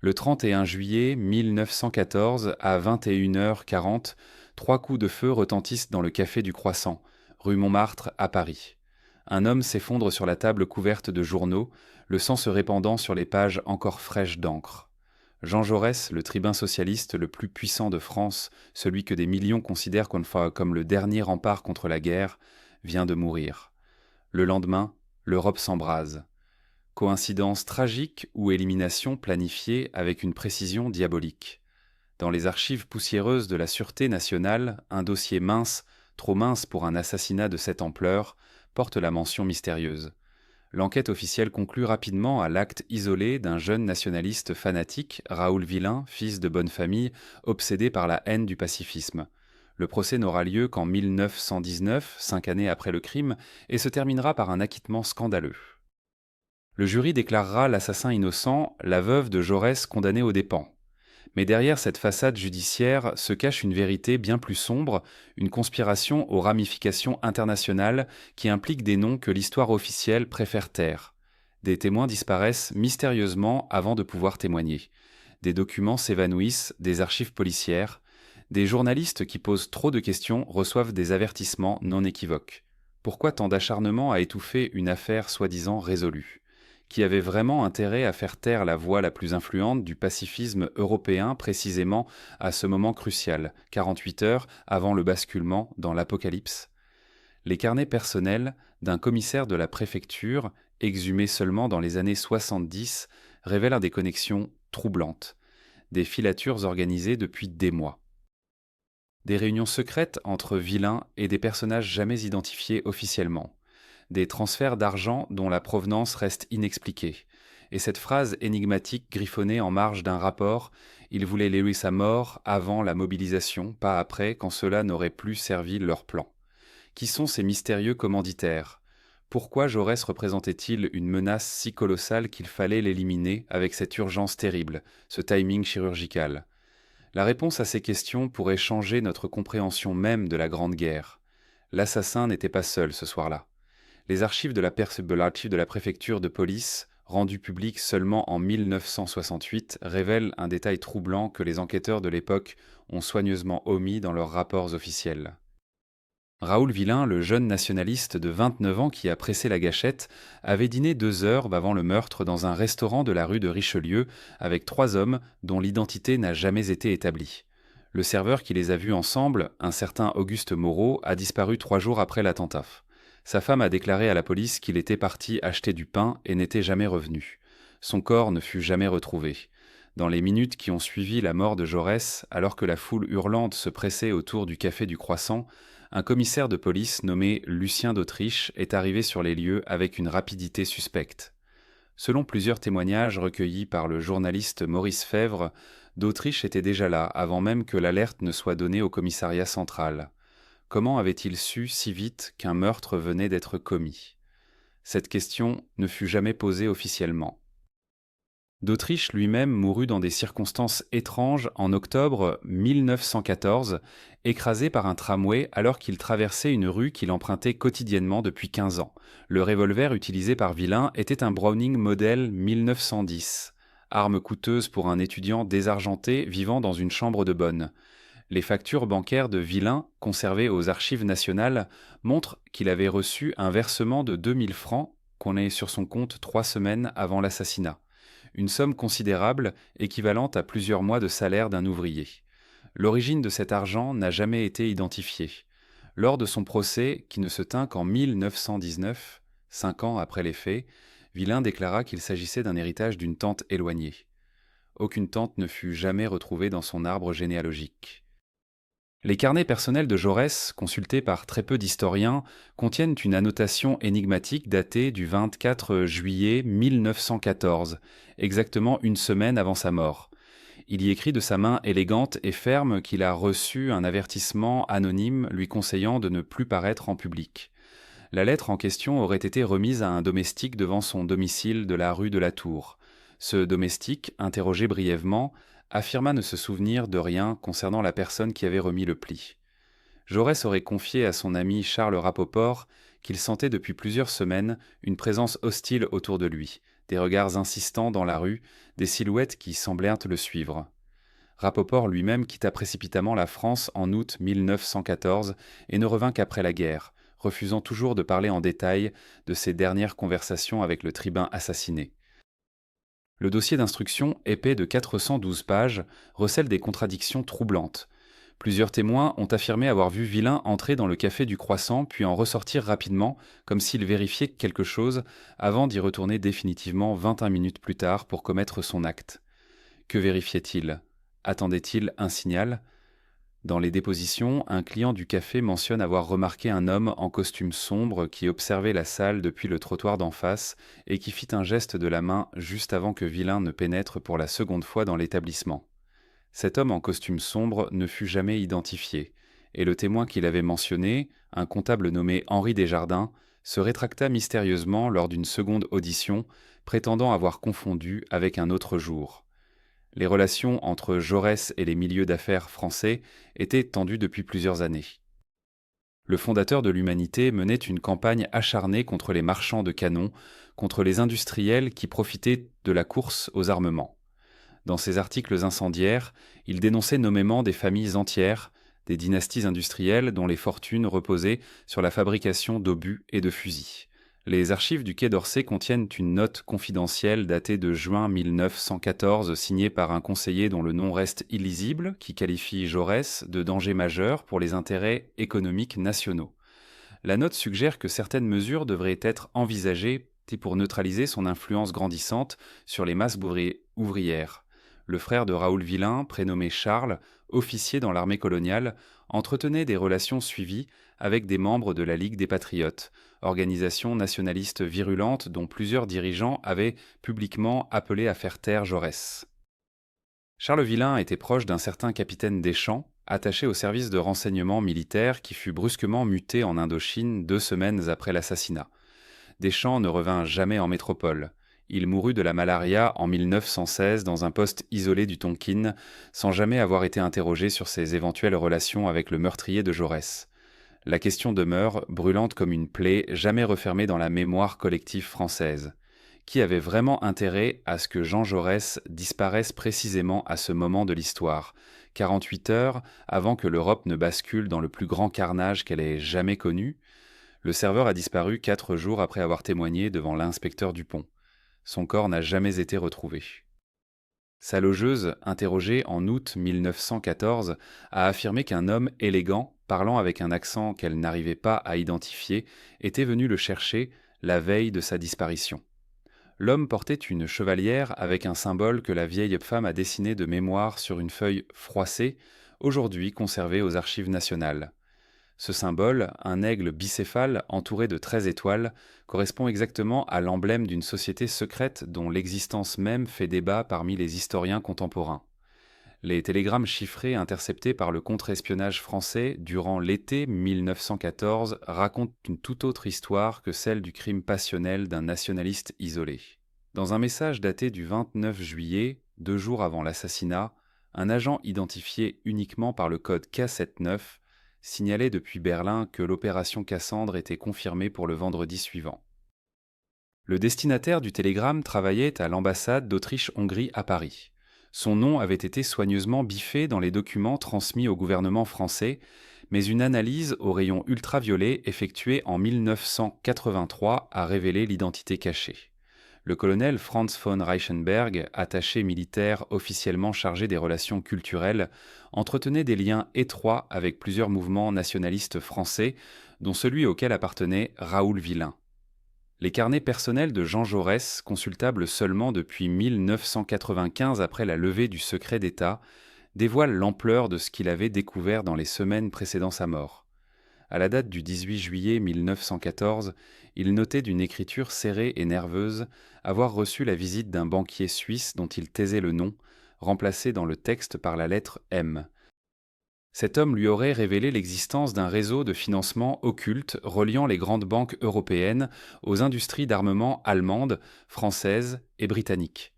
Le 31 juillet 1914, à 21h40, 3 coups de feu retentissent dans le café du Croissant, rue Montmartre, à Paris. Un homme s'effondre sur la table couverte de journaux, le sang se répandant sur les pages encore fraîches d'encre. Jean Jaurès, le tribun socialiste le plus puissant de France, celui que des millions considèrent comme le dernier rempart contre la guerre, vient de mourir. Le lendemain, l'Europe s'embrase. Coïncidence tragique ou élimination planifiée avec une précision diabolique. Dans les archives poussiéreuses de la Sûreté nationale, un dossier mince, trop mince pour un assassinat de cette ampleur, porte la mention mystérieuse. L'enquête officielle conclut rapidement à l'acte isolé d'un jeune nationaliste fanatique, Raoul Villain, fils de bonne famille, obsédé par la haine du pacifisme. Le procès n'aura lieu qu'en 1919, 5 années après le crime, et se terminera par un acquittement scandaleux. Le jury déclarera l'assassin innocent, la veuve de Jaurès condamnée aux dépens. Mais derrière cette façade judiciaire se cache une vérité bien plus sombre, une conspiration aux ramifications internationales qui implique des noms que l'histoire officielle préfère taire. Des témoins disparaissent mystérieusement avant de pouvoir témoigner. Des documents s'évanouissent, des archives policières. Des journalistes qui posent trop de questions reçoivent des avertissements non équivoques. Pourquoi tant d'acharnement à étouffer une affaire soi-disant résolue ? Qui avait vraiment intérêt à faire taire la voix la plus influente du pacifisme européen précisément à ce moment crucial, 48 heures avant le basculement dans l'apocalypse? Les carnets personnels d'un commissaire de la préfecture, exhumés seulement dans les années 70, révèlent des connexions troublantes, des filatures organisées depuis des mois. Des réunions secrètes entre vilains et des personnages jamais identifiés officiellement. Des transferts d'argent dont la provenance reste inexpliquée. Et cette phrase énigmatique griffonnée en marge d'un rapport « Ils voulaient Lewis à mort avant la mobilisation, pas après, quand cela n'aurait plus servi leur plan ». Qui sont ces mystérieux commanditaires? Pourquoi Jaurès représentait-il une menace si colossale qu'il fallait l'éliminer avec cette urgence terrible, ce timing chirurgical? La réponse à ces questions pourrait changer notre compréhension même de la Grande Guerre. L'assassin n'était pas seul ce soir-là. Les archives de la préfecture de police, rendues publiques seulement en 1968, révèlent un détail troublant que les enquêteurs de l'époque ont soigneusement omis dans leurs rapports officiels. Raoul Villain, le jeune nationaliste de 29 ans qui a pressé la gâchette, avait dîné 2 heures avant le meurtre dans un restaurant de la rue de Richelieu avec 3 hommes dont l'identité n'a jamais été établie. Le serveur qui les a vus ensemble, un certain Auguste Moreau, a disparu 3 jours après l'attentat. Sa femme a déclaré à la police qu'il était parti acheter du pain et n'était jamais revenu. Son corps ne fut jamais retrouvé. Dans les minutes qui ont suivi la mort de Jaurès, alors que la foule hurlante se pressait autour du café du Croissant, un commissaire de police nommé Lucien d'Autriche est arrivé sur les lieux avec une rapidité suspecte. Selon plusieurs témoignages recueillis par le journaliste Maurice Fèvre, d'Autriche était déjà là avant même que l'alerte ne soit donnée au commissariat central. Comment avait-il su si vite qu'un meurtre venait d'être commis? Cette question ne fut jamais posée officiellement. D'Autriche lui-même mourut dans des circonstances étranges en octobre 1914, écrasé par un tramway alors qu'il traversait une rue qu'il empruntait quotidiennement depuis 15 ans. Le revolver utilisé par Villain était un Browning modèle 1910, arme coûteuse pour un étudiant désargenté vivant dans une chambre de bonne. Les factures bancaires de Villain, conservées aux archives nationales, montrent qu'il avait reçu un versement de 2000 francs qu'on ait sur son compte 3 semaines avant l'assassinat. Une somme considérable, équivalente à plusieurs mois de salaire d'un ouvrier. L'origine de cet argent n'a jamais été identifiée. Lors de son procès, qui ne se tint qu'en 1919, 5 ans après les faits, Villain déclara qu'il s'agissait d'un héritage d'une tante éloignée. Aucune tante ne fut jamais retrouvée dans son arbre généalogique. Les carnets personnels de Jaurès, consultés par très peu d'historiens, contiennent une annotation énigmatique datée du 24 juillet 1914, exactement une semaine avant sa mort. Il y écrit de sa main élégante et ferme qu'il a reçu un avertissement anonyme lui conseillant de ne plus paraître en public. La lettre en question aurait été remise à un domestique devant son domicile de la rue de la Tour. Ce domestique, interrogé brièvement, affirma ne se souvenir de rien concernant la personne qui avait remis le pli. Jaurès aurait confié à son ami Charles Rapoport qu'il sentait depuis plusieurs semaines une présence hostile autour de lui, des regards insistants dans la rue, des silhouettes qui semblèrent le suivre. Rapoport lui-même quitta précipitamment la France en août 1914 et ne revint qu'après la guerre, refusant toujours de parler en détail de ses dernières conversations avec le tribun assassiné. Le dossier d'instruction, épais de 412 pages, recèle des contradictions troublantes. Plusieurs témoins ont affirmé avoir vu Villain entrer dans le café du Croissant puis en ressortir rapidement, comme s'il vérifiait quelque chose, avant d'y retourner définitivement 21 minutes plus tard pour commettre son acte. Que vérifiait-il ? Attendait-il un signal ? Dans les dépositions, un client du café mentionne avoir remarqué un homme en costume sombre qui observait la salle depuis le trottoir d'en face et qui fit un geste de la main juste avant que Villain ne pénètre pour la seconde fois dans l'établissement. Cet homme en costume sombre ne fut jamais identifié, et le témoin qui l'avait mentionné, un comptable nommé Henri Desjardins, se rétracta mystérieusement lors d'une seconde audition, prétendant avoir confondu avec un autre jour. Les relations entre Jaurès et les milieux d'affaires français étaient tendues depuis plusieurs années. Le fondateur de l'Humanité menait une campagne acharnée contre les marchands de canons, contre les industriels qui profitaient de la course aux armements. Dans ses articles incendiaires, il dénonçait nommément des familles entières, des dynasties industrielles dont les fortunes reposaient sur la fabrication d'obus et de fusils. Les archives du Quai d'Orsay contiennent une note confidentielle datée de juin 1914 signée par un conseiller dont le nom reste illisible, qui qualifie Jaurès de danger majeur pour les intérêts économiques nationaux. La note suggère que certaines mesures devraient être envisagées pour neutraliser son influence grandissante sur les masses ouvrières. Le frère de Raoul Villain, prénommé Charles, officier dans l'armée coloniale, entretenait des relations suivies avec des membres de la Ligue des Patriotes, organisation nationaliste virulente dont plusieurs dirigeants avaient publiquement appelé à faire taire Jaurès. Charles Villain était proche d'un certain capitaine Deschamps, attaché au service de renseignement militaire qui fut brusquement muté en Indochine 2 semaines après l'assassinat. Deschamps ne revint jamais en métropole. Il mourut de la malaria en 1916 dans un poste isolé du Tonkin, sans jamais avoir été interrogé sur ses éventuelles relations avec le meurtrier de Jaurès. La question demeure, brûlante comme une plaie, jamais refermée dans la mémoire collective française. Qui avait vraiment intérêt à ce que Jean Jaurès disparaisse précisément à ce moment de l'histoire, 48 heures avant que l'Europe ne bascule dans le plus grand carnage qu'elle ait jamais connu? Le serveur a disparu 4 jours après avoir témoigné devant l'inspecteur Dupont. Son corps n'a jamais été retrouvé. Sa logeuse, interrogée en août 1914, a affirmé qu'un homme élégant, parlant avec un accent qu'elle n'arrivait pas à identifier, était venu le chercher la veille de sa disparition. L'homme portait une chevalière avec un symbole que la vieille femme a dessiné de mémoire sur une feuille froissée, aujourd'hui conservée aux Archives nationales. Ce symbole, un aigle bicéphale entouré de 13 étoiles, correspond exactement à l'emblème d'une société secrète dont l'existence même fait débat parmi les historiens contemporains. Les télégrammes chiffrés interceptés par le contre-espionnage français durant l'été 1914 racontent une toute autre histoire que celle du crime passionnel d'un nationaliste isolé. Dans un message daté du 29 juillet, 2 jours avant l'assassinat, un agent identifié uniquement par le code K79 signalait depuis Berlin que l'opération Cassandre était confirmée pour le vendredi suivant. Le destinataire du télégramme travaillait à l'ambassade d'Autriche-Hongrie à Paris. Son nom avait été soigneusement biffé dans les documents transmis au gouvernement français, mais une analyse au rayon ultraviolet effectuée en 1983 a révélé l'identité cachée. Le colonel Franz von Reichenberg, attaché militaire officiellement chargé des relations culturelles, entretenait des liens étroits avec plusieurs mouvements nationalistes français, dont celui auquel appartenait Raoul Villain. Les carnets personnels de Jean Jaurès, consultables seulement depuis 1995 après la levée du secret d'État, dévoilent l'ampleur de ce qu'il avait découvert dans les semaines précédant sa mort. À la date du 18 juillet 1914, il notait d'une écriture serrée et nerveuse avoir reçu la visite d'un banquier suisse dont il taisait le nom, remplacé dans le texte par la lettre M. Cet homme lui aurait révélé l'existence d'un réseau de financement occulte reliant les grandes banques européennes aux industries d'armement allemandes, françaises et britanniques.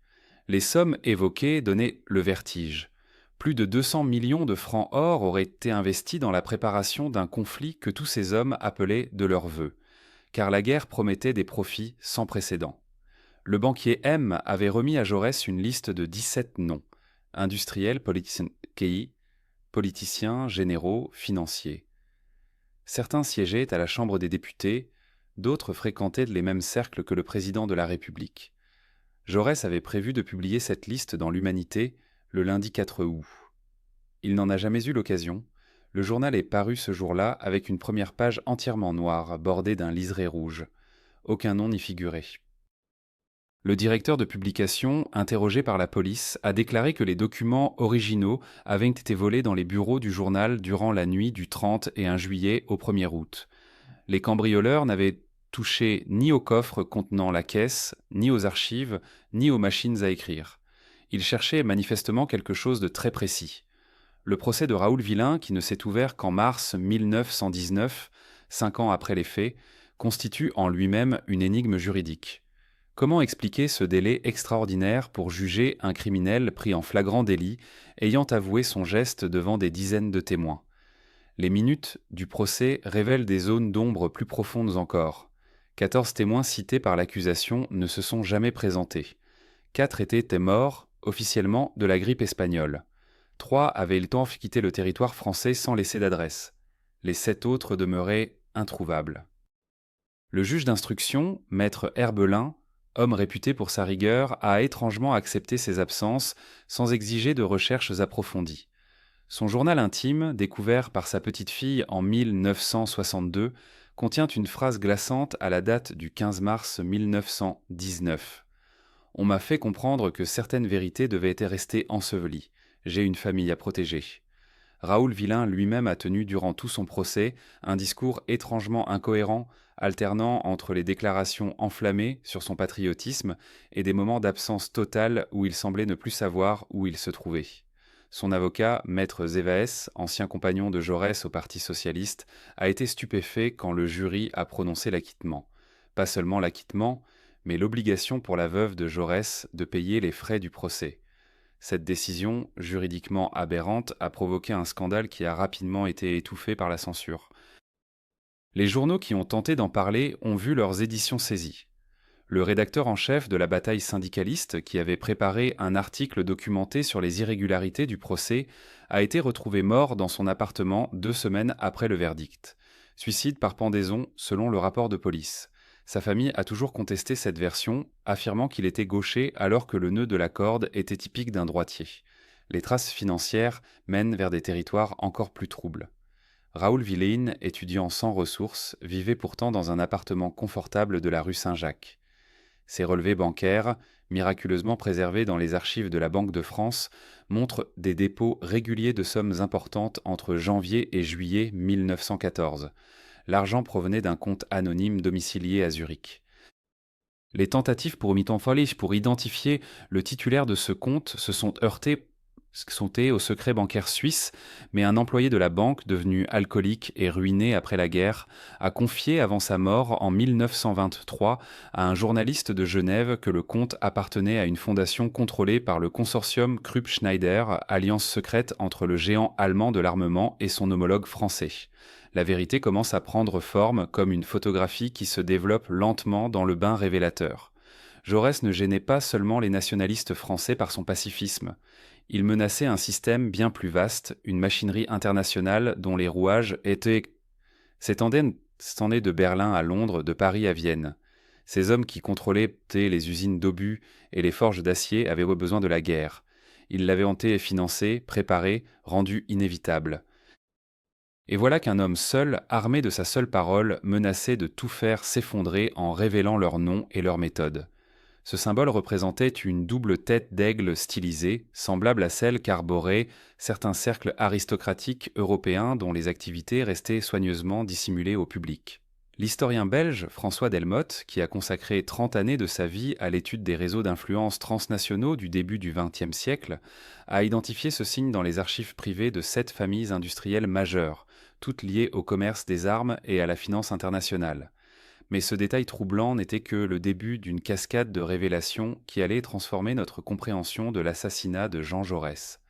Les sommes évoquées donnaient le vertige. Plus de 200 millions de francs or auraient été investis dans la préparation d'un conflit que tous ces hommes appelaient de leur vœu, car la guerre promettait des profits sans précédent. Le banquier M avait remis à Jaurès une liste de 17 noms, industriels, politiciens, généraux, financiers. Certains siégeaient à la Chambre des députés, d'autres fréquentaient les mêmes cercles que le président de la République. Jaurès avait prévu de publier cette liste dans l'Humanité le lundi 4 août. Il n'en a jamais eu l'occasion. Le journal est paru ce jour-là avec une première page entièrement noire, bordée d'un liseré rouge. Aucun nom n'y figurait. Le directeur de publication, interrogé par la police, a déclaré que les documents originaux avaient été volés dans les bureaux du journal durant la nuit du 30 et 1 juillet au 1er août. Les cambrioleurs n'avaient touché ni au coffre contenant la caisse, ni aux archives, ni aux machines à écrire. Ils cherchaient manifestement quelque chose de très précis. Le procès de Raoul Villain, qui ne s'est ouvert qu'en mars 1919, 5 ans après les faits, constitue en lui-même une énigme juridique. Comment expliquer ce délai extraordinaire pour juger un criminel pris en flagrant délit, ayant avoué son geste devant des dizaines de témoins ? Les minutes du procès révèlent des zones d'ombre plus profondes encore. 14 témoins cités par l'accusation ne se sont jamais présentés. 4 étaient morts, officiellement, de la grippe espagnole. 3 avaient le temps de quitter le territoire français sans laisser d'adresse. Les 7 autres demeuraient introuvables. Le juge d'instruction, maître Herbelin, homme réputé pour sa rigueur, a étrangement accepté ces absences sans exiger de recherches approfondies. Son journal intime, découvert par sa petite-fille en 1962, contient une phrase glaçante à la date du 15 mars 1919. « On m'a fait comprendre que certaines vérités devaient rester ensevelies. J'ai une famille à protéger. » Raoul Villain lui-même a tenu durant tout son procès un discours étrangement incohérent, alternant entre les déclarations enflammées sur son patriotisme et des moments d'absence totale où il semblait ne plus savoir où il se trouvait. Son avocat, maître Zévaès, ancien compagnon de Jaurès au Parti socialiste, a été stupéfait quand le jury a prononcé l'acquittement. Pas seulement l'acquittement, mais l'obligation pour la veuve de Jaurès de payer les frais du procès. Cette décision, juridiquement aberrante, a provoqué un scandale qui a rapidement été étouffé par la censure. Les journaux qui ont tenté d'en parler ont vu leurs éditions saisies. Le rédacteur en chef de la bataille syndicaliste, qui avait préparé un article documenté sur les irrégularités du procès, a été retrouvé mort dans son appartement 2 semaines après le verdict. Suicide par pendaison, selon le rapport de police. Sa famille a toujours contesté cette version, affirmant qu'il était gaucher alors que le nœud de la corde était typique d'un droitier. Les traces financières mènent vers des territoires encore plus troubles. Raoul Villain, étudiant sans ressources, vivait pourtant dans un appartement confortable de la rue Saint-Jacques. Ses relevés bancaires, miraculeusement préservés dans les archives de la Banque de France, montrent des dépôts réguliers de sommes importantes entre janvier et juillet 1914. L'argent provenait d'un compte anonyme domicilié à Zurich. Les tentatives pour identifier le titulaire de ce compte se sont heurtées au secret bancaire suisse, mais un employé de la banque, devenu alcoolique et ruiné après la guerre, a confié avant sa mort en 1923 à un journaliste de Genève que le compte appartenait à une fondation contrôlée par le consortium Krupp-Schneider, alliance secrète entre le géant allemand de l'armement et son homologue français. La vérité commence à prendre forme comme une photographie qui se développe lentement dans le bain révélateur. Jaurès ne gênait pas seulement les nationalistes français par son pacifisme. Il menaçait un système bien plus vaste, une machinerie internationale dont les rouages s'étendaient de Berlin à Londres, de Paris à Vienne. Ces hommes qui contrôlaient les usines d'obus et les forges d'acier avaient besoin de la guerre. Ils l'avaient financée, préparée, rendue inévitable. Et voilà qu'un homme seul, armé de sa seule parole, menaçait de tout faire s'effondrer en révélant leur nom et leur méthode. Ce symbole représentait une double tête d'aigle stylisée, semblable à celle qu'arboraient certains cercles aristocratiques européens dont les activités restaient soigneusement dissimulées au public. L'historien belge François Delmotte, qui a consacré 30 années de sa vie à l'étude des réseaux d'influence transnationaux du début du XXe siècle, a identifié ce signe dans les archives privées de 7 familles industrielles majeures, toutes liées au commerce des armes et à la finance internationale. Mais ce détail troublant n'était que le début d'une cascade de révélations qui allait transformer notre compréhension de l'assassinat de Jean Jaurès.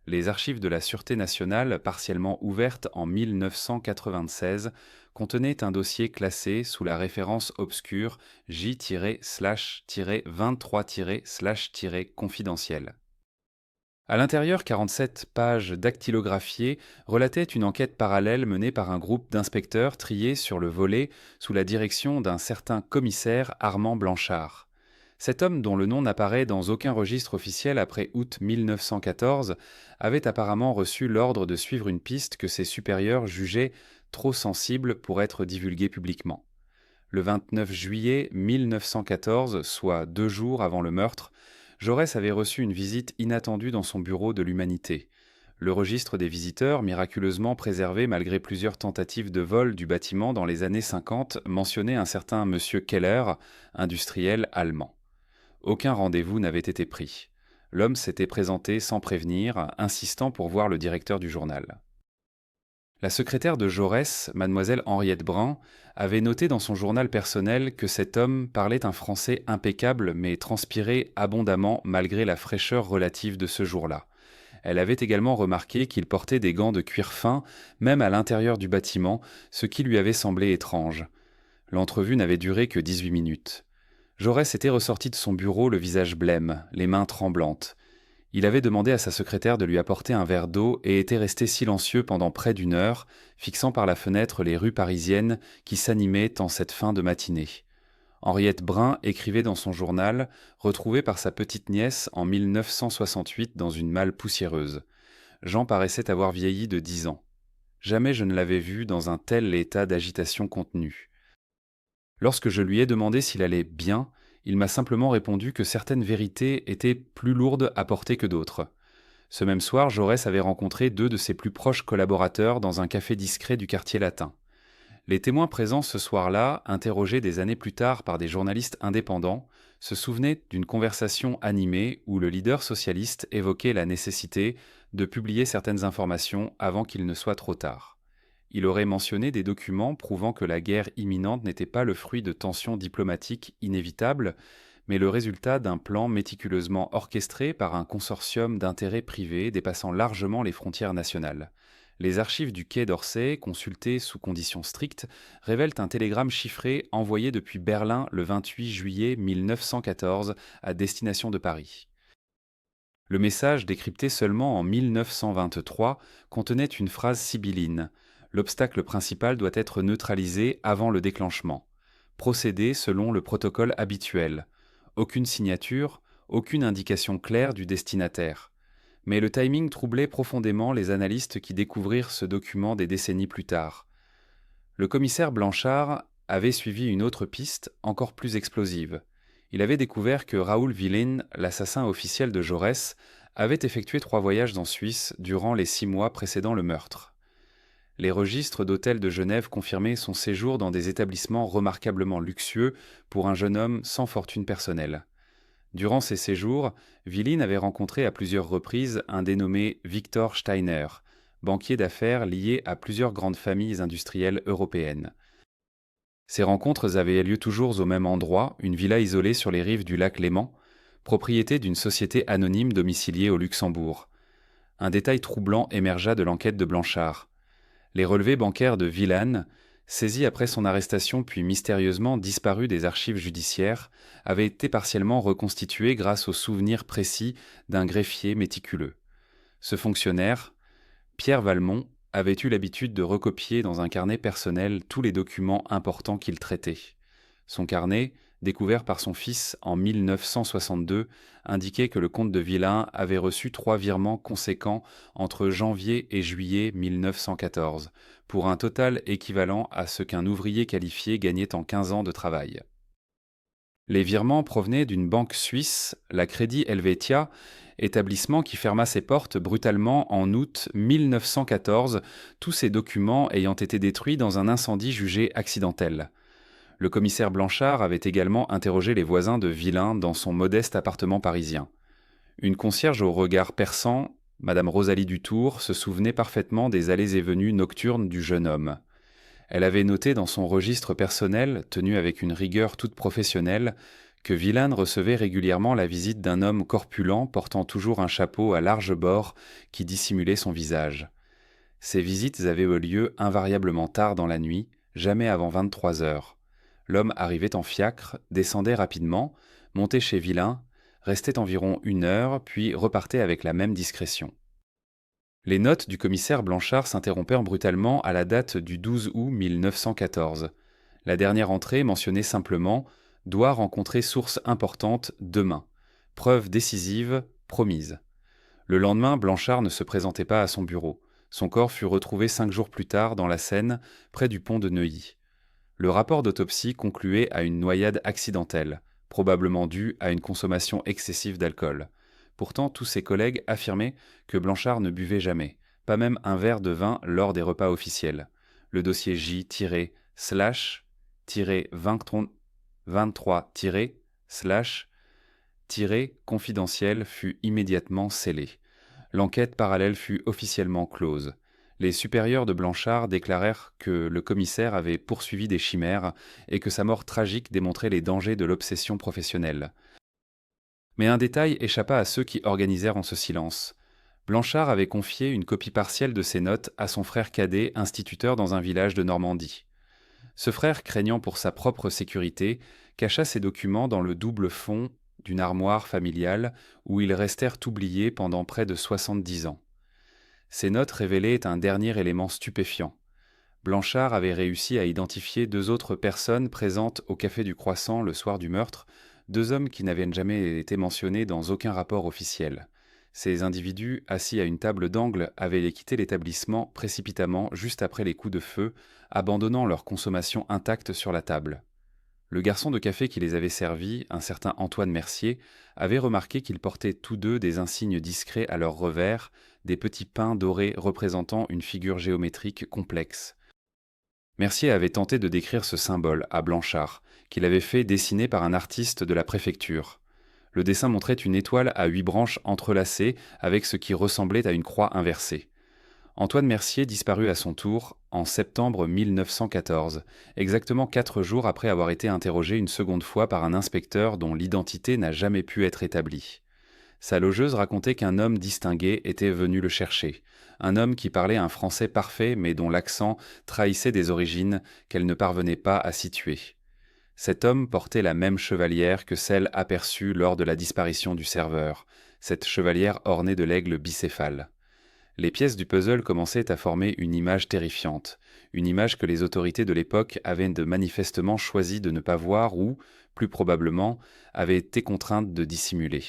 Les archives de la Sûreté nationale, partiellement ouvertes en 1996, contenaient un dossier classé sous la référence obscure J-/23-/confidentiel. À l'intérieur, 47 pages dactylographiées relataient une enquête parallèle menée par un groupe d'inspecteurs triés sur le volet sous la direction d'un certain commissaire Armand Blanchard. Cet homme, dont le nom n'apparaît dans aucun registre officiel après août 1914, avait apparemment reçu l'ordre de suivre une piste que ses supérieurs jugeaient trop sensible pour être divulguée publiquement. Le 29 juillet 1914, soit 2 jours avant le meurtre, Jaurès avait reçu une visite inattendue dans son bureau de l'Humanité. Le registre des visiteurs, miraculeusement préservé malgré plusieurs tentatives de vol du bâtiment dans les années 50, mentionnait un certain M. Keller, industriel allemand. Aucun rendez-vous n'avait été pris. L'homme s'était présenté sans prévenir, insistant pour voir le directeur du journal. La secrétaire de Jaurès, mademoiselle Henriette Brun, avait noté dans son journal personnel que cet homme parlait un français impeccable mais transpirait abondamment malgré la fraîcheur relative de ce jour-là. Elle avait également remarqué qu'il portait des gants de cuir fin, même à l'intérieur du bâtiment, ce qui lui avait semblé étrange. L'entrevue n'avait duré que 18 minutes. Jaurès était ressorti de son bureau le visage blême, les mains tremblantes. Il avait demandé à sa secrétaire de lui apporter un verre d'eau et était resté silencieux pendant près d'1 heure, fixant par la fenêtre les rues parisiennes qui s'animaient en cette fin de matinée. Henriette Brun écrivait dans son journal, retrouvé par sa petite-nièce en 1968 dans une malle poussiéreuse. Jean paraissait avoir vieilli de 10 ans. Jamais je ne l'avais vu dans un tel état d'agitation contenue. Lorsque je lui ai demandé s'il allait bien, il m'a simplement répondu que certaines vérités étaient plus lourdes à porter que d'autres. Ce même soir, Jaurès avait rencontré 2 de ses plus proches collaborateurs dans un café discret du quartier latin. Les témoins présents ce soir-là, interrogés des années plus tard par des journalistes indépendants, se souvenaient d'une conversation animée où le leader socialiste évoquait la nécessité de publier certaines informations avant qu'il ne soit trop tard. Il aurait mentionné des documents prouvant que la guerre imminente n'était pas le fruit de tensions diplomatiques inévitables, mais le résultat d'un plan méticuleusement orchestré par un consortium d'intérêts privés dépassant largement les frontières nationales. Les archives du Quai d'Orsay, consultées sous conditions strictes, révèlent un télégramme chiffré envoyé depuis Berlin le 28 juillet 1914 à destination de Paris. Le message, décrypté seulement en 1923, contenait une phrase sibylline. L'obstacle principal doit être neutralisé avant le déclenchement. Procéder selon le protocole habituel. Aucune signature, aucune indication claire du destinataire. Mais le timing troublait profondément les analystes qui découvrirent ce document des décennies plus tard. Le commissaire Blanchard avait suivi une autre piste, encore plus explosive. Il avait découvert que Raoul Villein, l'assassin officiel de Jaurès, avait effectué 3 voyages en Suisse durant les 6 mois précédant le meurtre. Les registres d'hôtels de Genève confirmaient son séjour dans des établissements remarquablement luxueux pour un jeune homme sans fortune personnelle. Durant ces séjours, Villein avait rencontré à plusieurs reprises un dénommé Victor Steiner, banquier d'affaires lié à plusieurs grandes familles industrielles européennes. Ces rencontres avaient lieu toujours au même endroit, une villa isolée sur les rives du lac Léman, propriété d'une société anonyme domiciliée au Luxembourg. Un détail troublant émergea de l'enquête de Blanchard. Les relevés bancaires de Villein, saisis après son arrestation puis mystérieusement disparus des archives judiciaires, avaient été partiellement reconstitués grâce aux souvenirs précis d'un greffier méticuleux. Ce fonctionnaire, Pierre Valmont, avait eu l'habitude de recopier dans un carnet personnel tous les documents importants qu'il traitait. Son carnet, découvert par son fils en 1962, indiquait que le comte de Villein avait reçu 3 virements conséquents entre janvier et juillet 1914, pour un total équivalent à ce qu'un ouvrier qualifié gagnait en 15 ans de travail. Les virements provenaient d'une banque suisse, la Crédit Helvetia, établissement qui ferma ses portes brutalement en août 1914, tous ces documents ayant été détruits dans un incendie jugé accidentel. Le commissaire Blanchard avait également interrogé les voisins de Villein dans son modeste appartement parisien. Une concierge au regard perçant, Madame Rosalie Dutour, se souvenait parfaitement des allées et venues nocturnes du jeune homme. Elle avait noté dans son registre personnel, tenu avec une rigueur toute professionnelle, que Villane recevait régulièrement la visite d'un homme corpulent portant toujours un chapeau à large bord qui dissimulait son visage. Ces visites avaient eu lieu invariablement tard dans la nuit, jamais avant 23 heures. L'homme arrivait en fiacre, descendait rapidement, montait chez Villain, restait environ 1 heure, puis repartait avec la même discrétion. Les notes du commissaire Blanchard s'interrompèrent brutalement à la date du 12 août 1914. La dernière entrée mentionnait simplement « doit rencontrer source importante demain ». Preuve décisive, promise. Le lendemain, Blanchard ne se présentait pas à son bureau. Son corps fut retrouvé 5 jours plus tard dans la Seine, près du pont de Neuilly. Le rapport d'autopsie concluait à une noyade accidentelle, probablement due à une consommation excessive d'alcool. Pourtant, tous ses collègues affirmaient que Blanchard ne buvait jamais, pas même un verre de vin lors des repas officiels. Le dossier J-23-confidentiel fut immédiatement scellé. L'enquête parallèle fut officiellement close. Les supérieurs de Blanchard déclarèrent que le commissaire avait poursuivi des chimères et que sa mort tragique démontrait les dangers de l'obsession professionnelle. Mais un détail échappa à ceux qui organisèrent en ce silence. Blanchard avait confié une copie partielle de ses notes à son frère cadet, instituteur dans un village de Normandie. Ce frère, craignant pour sa propre sécurité, cacha ses documents dans le double fond d'une armoire familiale où ils restèrent oubliés pendant près de 70 ans. Ces notes révélaient un dernier élément stupéfiant. Blanchard avait réussi à identifier 2 autres personnes présentes au Café du Croissant le soir du meurtre, 2 hommes qui n'avaient jamais été mentionnés dans aucun rapport officiel. Ces individus, assis à une table d'angle, avaient quitté l'établissement précipitamment juste après les coups de feu, abandonnant leur consommation intacte sur la table. Le garçon de café qui les avait servis, un certain Antoine Mercier, avait remarqué qu'ils portaient tous deux des insignes discrets à leurs revers, des petits pains dorés représentant une figure géométrique complexe. Mercier avait tenté de décrire ce symbole à Blanchard, qu'il avait fait dessiner par un artiste de la préfecture. Le dessin montrait une étoile à 8 branches entrelacées avec ce qui ressemblait à une croix inversée. Antoine Mercier disparut à son tour en septembre 1914, exactement 4 jours après avoir été interrogé une seconde fois par un inspecteur dont l'identité n'a jamais pu être établie. Sa logeuse racontait qu'un homme distingué était venu le chercher, un homme qui parlait un français parfait mais dont l'accent trahissait des origines qu'elle ne parvenait pas à situer. Cet homme portait la même chevalière que celle aperçue lors de la disparition du serveur, cette chevalière ornée de l'aigle bicéphale. Les pièces du puzzle commençaient à former une image terrifiante, une image que les autorités de l'époque avaient manifestement choisi de ne pas voir ou, plus probablement, avaient été contraintes de dissimuler.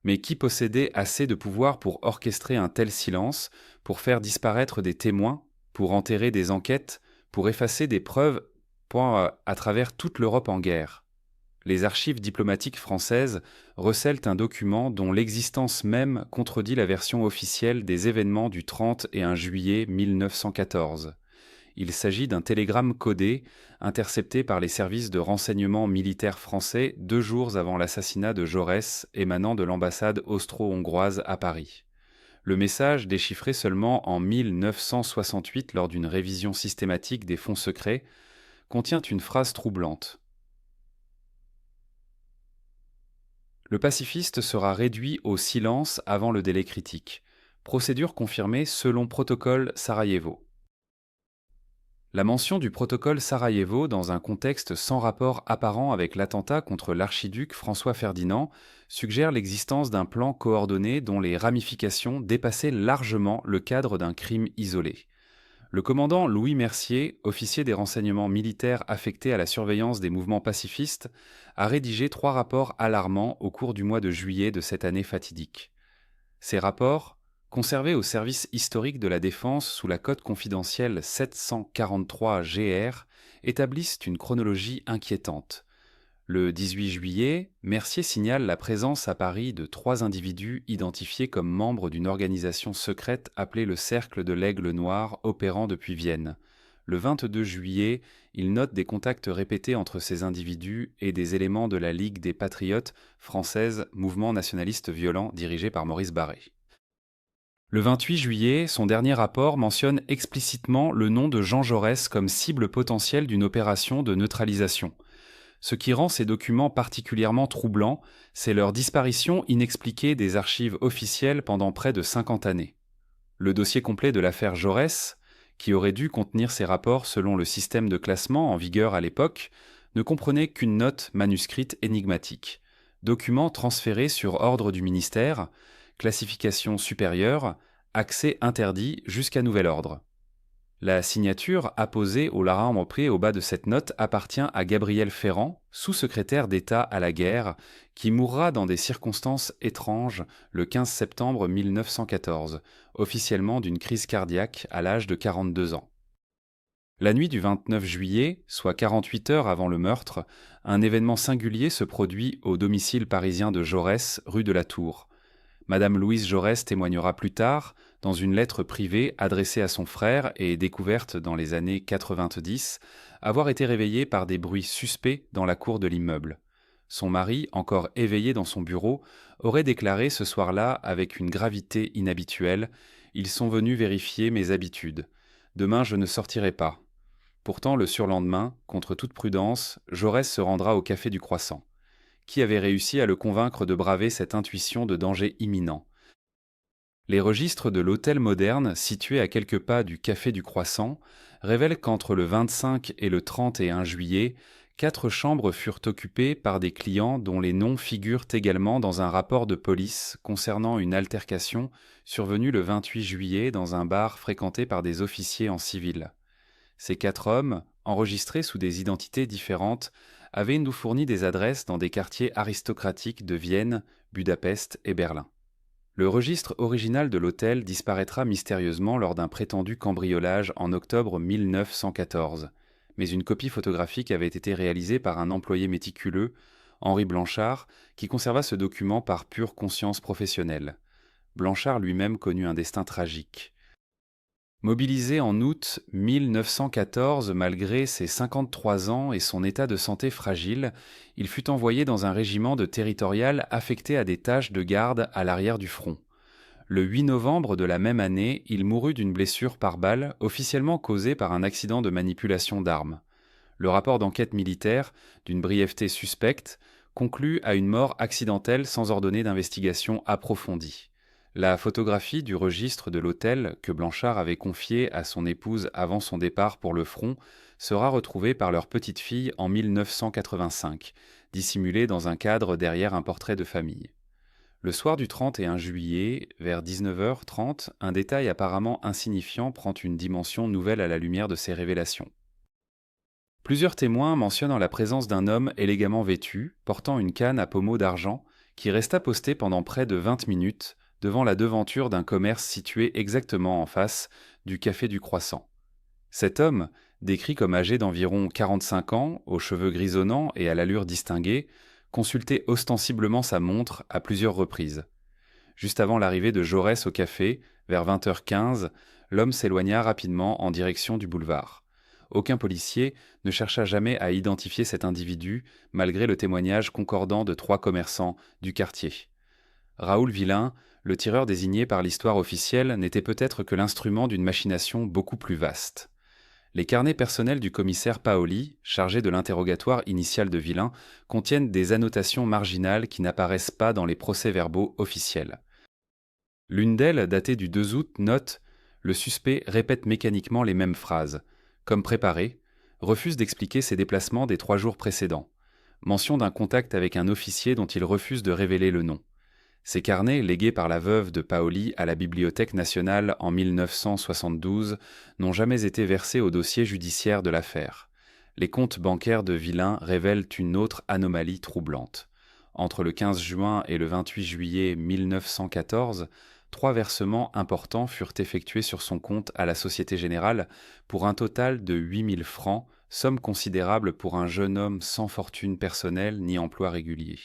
Mais qui possédait assez de pouvoir pour orchestrer un tel silence, pour faire disparaître des témoins, pour enterrer des enquêtes, pour effacer des preuves à travers toute l'Europe en guerre? Les archives diplomatiques françaises recèlent un document dont l'existence même contredit la version officielle des événements du 31 juillet 1914. Il s'agit d'un télégramme codé intercepté par les services de renseignement militaires français 2 jours avant l'assassinat de Jaurès émanant de l'ambassade austro-hongroise à Paris. Le message, déchiffré seulement en 1968 lors d'une révision systématique des fonds secrets, contient une phrase troublante. Le pacifiste sera réduit au silence avant le délai critique. Procédure confirmée selon protocole Sarajevo. La mention du protocole Sarajevo dans un contexte sans rapport apparent avec l'attentat contre l'archiduc François Ferdinand suggère l'existence d'un plan coordonné dont les ramifications dépassaient largement le cadre d'un crime isolé. Le commandant Louis Mercier, officier des renseignements militaires affecté à la surveillance des mouvements pacifistes, a rédigé 3 rapports alarmants au cours du mois de juillet de cette année fatidique. Ces rapports, conservés au service historique de la Défense sous la cote confidentielle 743 GR, établissent une chronologie inquiétante. Le 18 juillet, Mercier signale la présence à Paris de 3 individus identifiés comme membres d'une organisation secrète appelée le Cercle de l'Aigle Noir opérant depuis Vienne. Le 22 juillet, il note des contacts répétés entre ces individus et des éléments de la Ligue des Patriotes française, mouvement nationaliste violent dirigé par Maurice Barré. Le 28 juillet, son dernier rapport mentionne explicitement le nom de Jean Jaurès comme cible potentielle d'une opération de neutralisation. Ce qui rend ces documents particulièrement troublants, c'est leur disparition inexpliquée des archives officielles pendant près de 50 années. Le dossier complet de l'affaire Jaurès, qui aurait dû contenir ces rapports selon le système de classement en vigueur à l'époque, ne comprenait qu'une note manuscrite énigmatique. Document transféré sur ordre du ministère, classification supérieure, accès interdit jusqu'à nouvel ordre. La signature apposée au larembre au bas de cette note appartient à Gabriel Ferrand, sous-secrétaire d'État à la guerre, qui mourra dans des circonstances étranges le 15 septembre 1914, officiellement d'une crise cardiaque à l'âge de 42 ans. La nuit du 29 juillet, soit 48 heures avant le meurtre, un événement singulier se produit au domicile parisien de Jaurès, rue de la Tour. Madame Louise Jaurès témoignera plus tard, dans une lettre privée adressée à son frère et découverte dans les années 90, avoir été réveillée par des bruits suspects dans la cour de l'immeuble. Son mari, encore éveillé dans son bureau, aurait déclaré ce soir-là avec une gravité inhabituelle : « Ils sont venus vérifier mes habitudes. Demain, je ne sortirai pas. » Pourtant, le surlendemain, contre toute prudence, Jaurès se rendra au Café du Croissant. Qui avait réussi à le convaincre de braver cette intuition de danger imminent? Les registres de l'hôtel moderne, situé à quelques pas du Café du Croissant, révèlent qu'entre le 25 et le 31 juillet, 4 chambres furent occupées par des clients dont les noms figurent également dans un rapport de police concernant une altercation survenue le 28 juillet dans un bar fréquenté par des officiers en civil. Ces 4 hommes, enregistrés sous des identités différentes, avaient nous fourni des adresses dans des quartiers aristocratiques de Vienne, Budapest et Berlin. Le registre original de l'hôtel disparaîtra mystérieusement lors d'un prétendu cambriolage en octobre 1914, mais une copie photographique avait été réalisée par un employé méticuleux, Henri Blanchard, qui conserva ce document par pure conscience professionnelle. Blanchard lui-même connut un destin tragique. Mobilisé en août 1914, malgré ses 53 ans et son état de santé fragile, il fut envoyé dans un régiment de territorial affecté à des tâches de garde à l'arrière du front. Le 8 novembre de la même année, il mourut d'une blessure par balle, officiellement causée par un accident de manipulation d'armes. Le rapport d'enquête militaire, d'une brièveté suspecte, conclut à une mort accidentelle sans ordonner d'investigation approfondie. La photographie du registre de l'hôtel que Blanchard avait confié à son épouse avant son départ pour le front sera retrouvée par leur petite fille en 1985, dissimulée dans un cadre derrière un portrait de famille. Le soir du 31 juillet, vers 19h30, un détail apparemment insignifiant prend une dimension nouvelle à la lumière de ces révélations. Plusieurs témoins mentionnent la présence d'un homme élégamment vêtu, portant une canne à pommeau d'argent, qui resta posté pendant près de 20 minutes devant la devanture d'un commerce situé exactement en face du Café du Croissant. Cet homme, décrit comme âgé d'environ 45 ans, aux cheveux grisonnants et à l'allure distinguée, consultait ostensiblement sa montre à plusieurs reprises. Juste avant l'arrivée de Jaurès au café, vers 20h15, l'homme s'éloigna rapidement en direction du boulevard. Aucun policier ne chercha jamais à identifier cet individu, malgré le témoignage concordant de 3 commerçants du quartier. Raoul Villain, le tireur désigné par l'histoire officielle, n'était peut-être que l'instrument d'une machination beaucoup plus vaste. Les carnets personnels du commissaire Paoli, chargé de l'interrogatoire initial de Villain, contiennent des annotations marginales qui n'apparaissent pas dans les procès-verbaux officiels. L'une d'elles, datée du 2 août, note « Le suspect répète mécaniquement les mêmes phrases. Comme préparé, refuse d'expliquer ses déplacements des 3 jours précédents. Mention d'un contact avec un officier dont il refuse de révéler le nom. Ces carnets, légués par la veuve de Paoli à la Bibliothèque nationale en 1972, n'ont jamais été versés au dossier judiciaire de l'affaire. Les comptes bancaires de Villain révèlent une autre anomalie troublante. Entre le 15 juin et le 28 juillet 1914, 3 versements importants furent effectués sur son compte à la Société Générale pour un total de 8 000 francs, somme considérable pour un jeune homme sans fortune personnelle ni emploi régulier.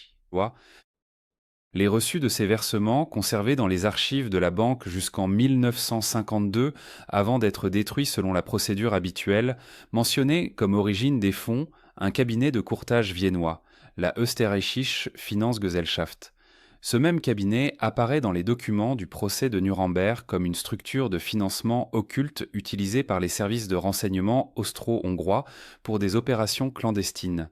Les reçus de ces versements, conservés dans les archives de la banque jusqu'en 1952, avant d'être détruits selon la procédure habituelle, mentionnaient comme origine des fonds un cabinet de courtage viennois, la Österreichische Finanzgesellschaft. Ce même cabinet apparaît dans les documents du procès de Nuremberg comme une structure de financement occulte utilisée par les services de renseignement austro-hongrois pour des opérations clandestines.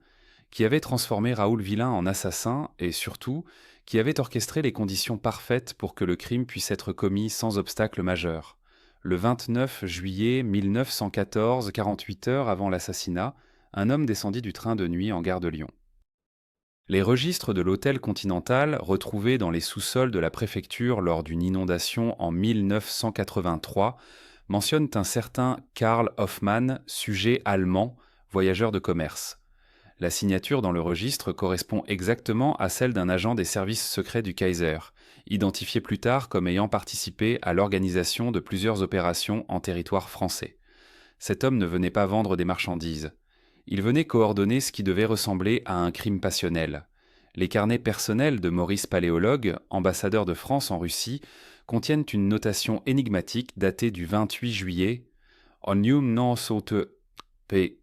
qui avait transformé Raoul Villain en assassin et surtout qui avait orchestré les conditions parfaites pour que le crime puisse être commis sans obstacle majeur. Le 29 juillet 1914, 48 heures avant l'assassinat, un homme descendit du train de nuit en gare de Lyon. Les registres de l'hôtel Continental, retrouvés dans les sous-sols de la préfecture lors d'une inondation en 1983, mentionnent un certain Karl Hoffmann, sujet allemand, voyageur de commerce. La signature dans le registre correspond exactement à celle d'un agent des services secrets du Kaiser, identifié plus tard comme ayant participé à l'organisation de plusieurs opérations en territoire français. Cet homme ne venait pas vendre des marchandises. Il venait coordonner ce qui devait ressembler à un crime passionnel. Les carnets personnels de Maurice Paléologue, ambassadeur de France en Russie, contiennent une notation énigmatique datée du 28 juillet « Onium non saute p.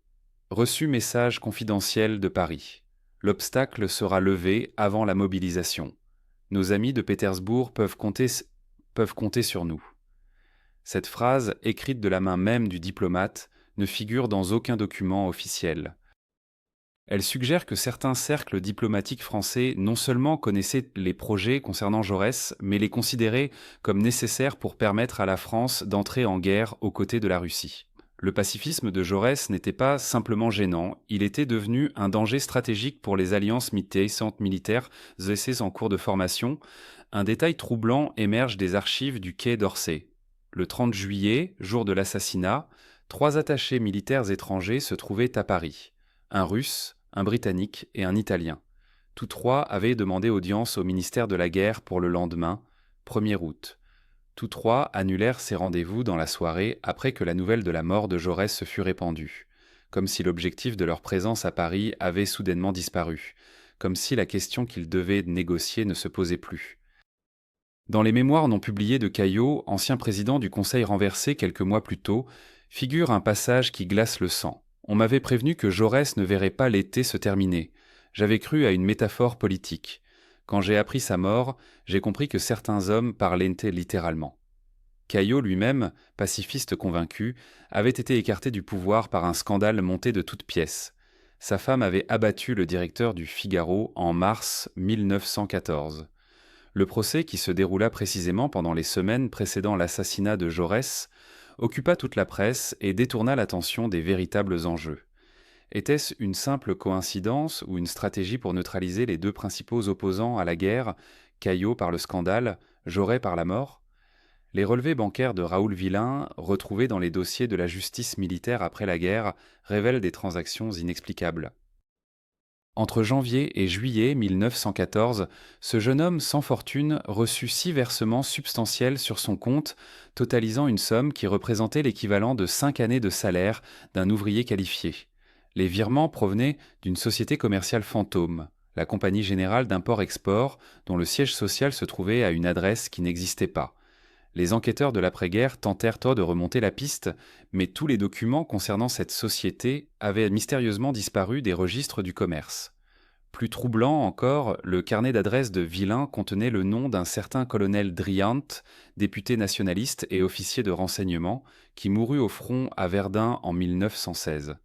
Reçu message confidentiel de Paris. L'obstacle sera levé avant la mobilisation. Nos amis de Pétersbourg peuvent compter sur nous. » Cette phrase, écrite de la main même du diplomate, ne figure dans aucun document officiel. Elle suggère que certains cercles diplomatiques français non seulement connaissaient les projets concernant Jaurès, mais les considéraient comme nécessaires pour permettre à la France d'entrer en guerre aux côtés de la Russie. Le pacifisme de Jaurès n'était pas simplement gênant, il était devenu un danger stratégique pour les alliances militaires essais en cours de formation. Un détail troublant émerge des archives du Quai d'Orsay. Le 30 juillet, jour de l'assassinat, 3 attachés militaires étrangers se trouvaient à Paris. Un Russe, un Britannique et un Italien. Tous 3 avaient demandé audience au ministère de la Guerre pour le lendemain, 1er août. Tous 3 annulèrent ces rendez-vous dans la soirée après que la nouvelle de la mort de Jaurès se fût répandue, comme si l'objectif de leur présence à Paris avait soudainement disparu, comme si la question qu'ils devaient négocier ne se posait plus. Dans les mémoires non publiés de Caillot, ancien président du Conseil renversé quelques mois plus tôt, figure un passage qui glace le sang. On m'avait prévenu que Jaurès ne verrait pas l'été se terminer. J'avais cru à une métaphore politique. Quand j'ai appris sa mort, j'ai compris que certains hommes parlaient littéralement. Caillot lui-même, pacifiste convaincu, avait été écarté du pouvoir par un scandale monté de toutes pièces. Sa femme avait abattu le directeur du Figaro en mars 1914. Le procès, qui se déroula précisément pendant les semaines précédant l'assassinat de Jaurès, occupa toute la presse et détourna l'attention des véritables enjeux. Était-ce une simple coïncidence ou une stratégie pour neutraliser les 2 principaux opposants à la guerre, Caillot par le scandale, Jaurès par la mort? Les relevés bancaires de Raoul Villain, retrouvés dans les dossiers de la justice militaire après la guerre, révèlent des transactions inexplicables. Entre janvier et juillet 1914, ce jeune homme sans fortune reçut 6 versements substantiels sur son compte, totalisant une somme qui représentait l'équivalent de 5 années de salaire d'un ouvrier qualifié. Les virements provenaient d'une société commerciale fantôme, la Compagnie Générale d'Import-Export, dont le siège social se trouvait à une adresse qui n'existait pas. Les enquêteurs de l'après-guerre tentèrent de remonter la piste, mais tous les documents concernant cette société avaient mystérieusement disparu des registres du commerce. Plus troublant encore, le carnet d'adresses de Villain contenait le nom d'un certain colonel Driant, député nationaliste et officier de renseignement, qui mourut au front à Verdun en 1916.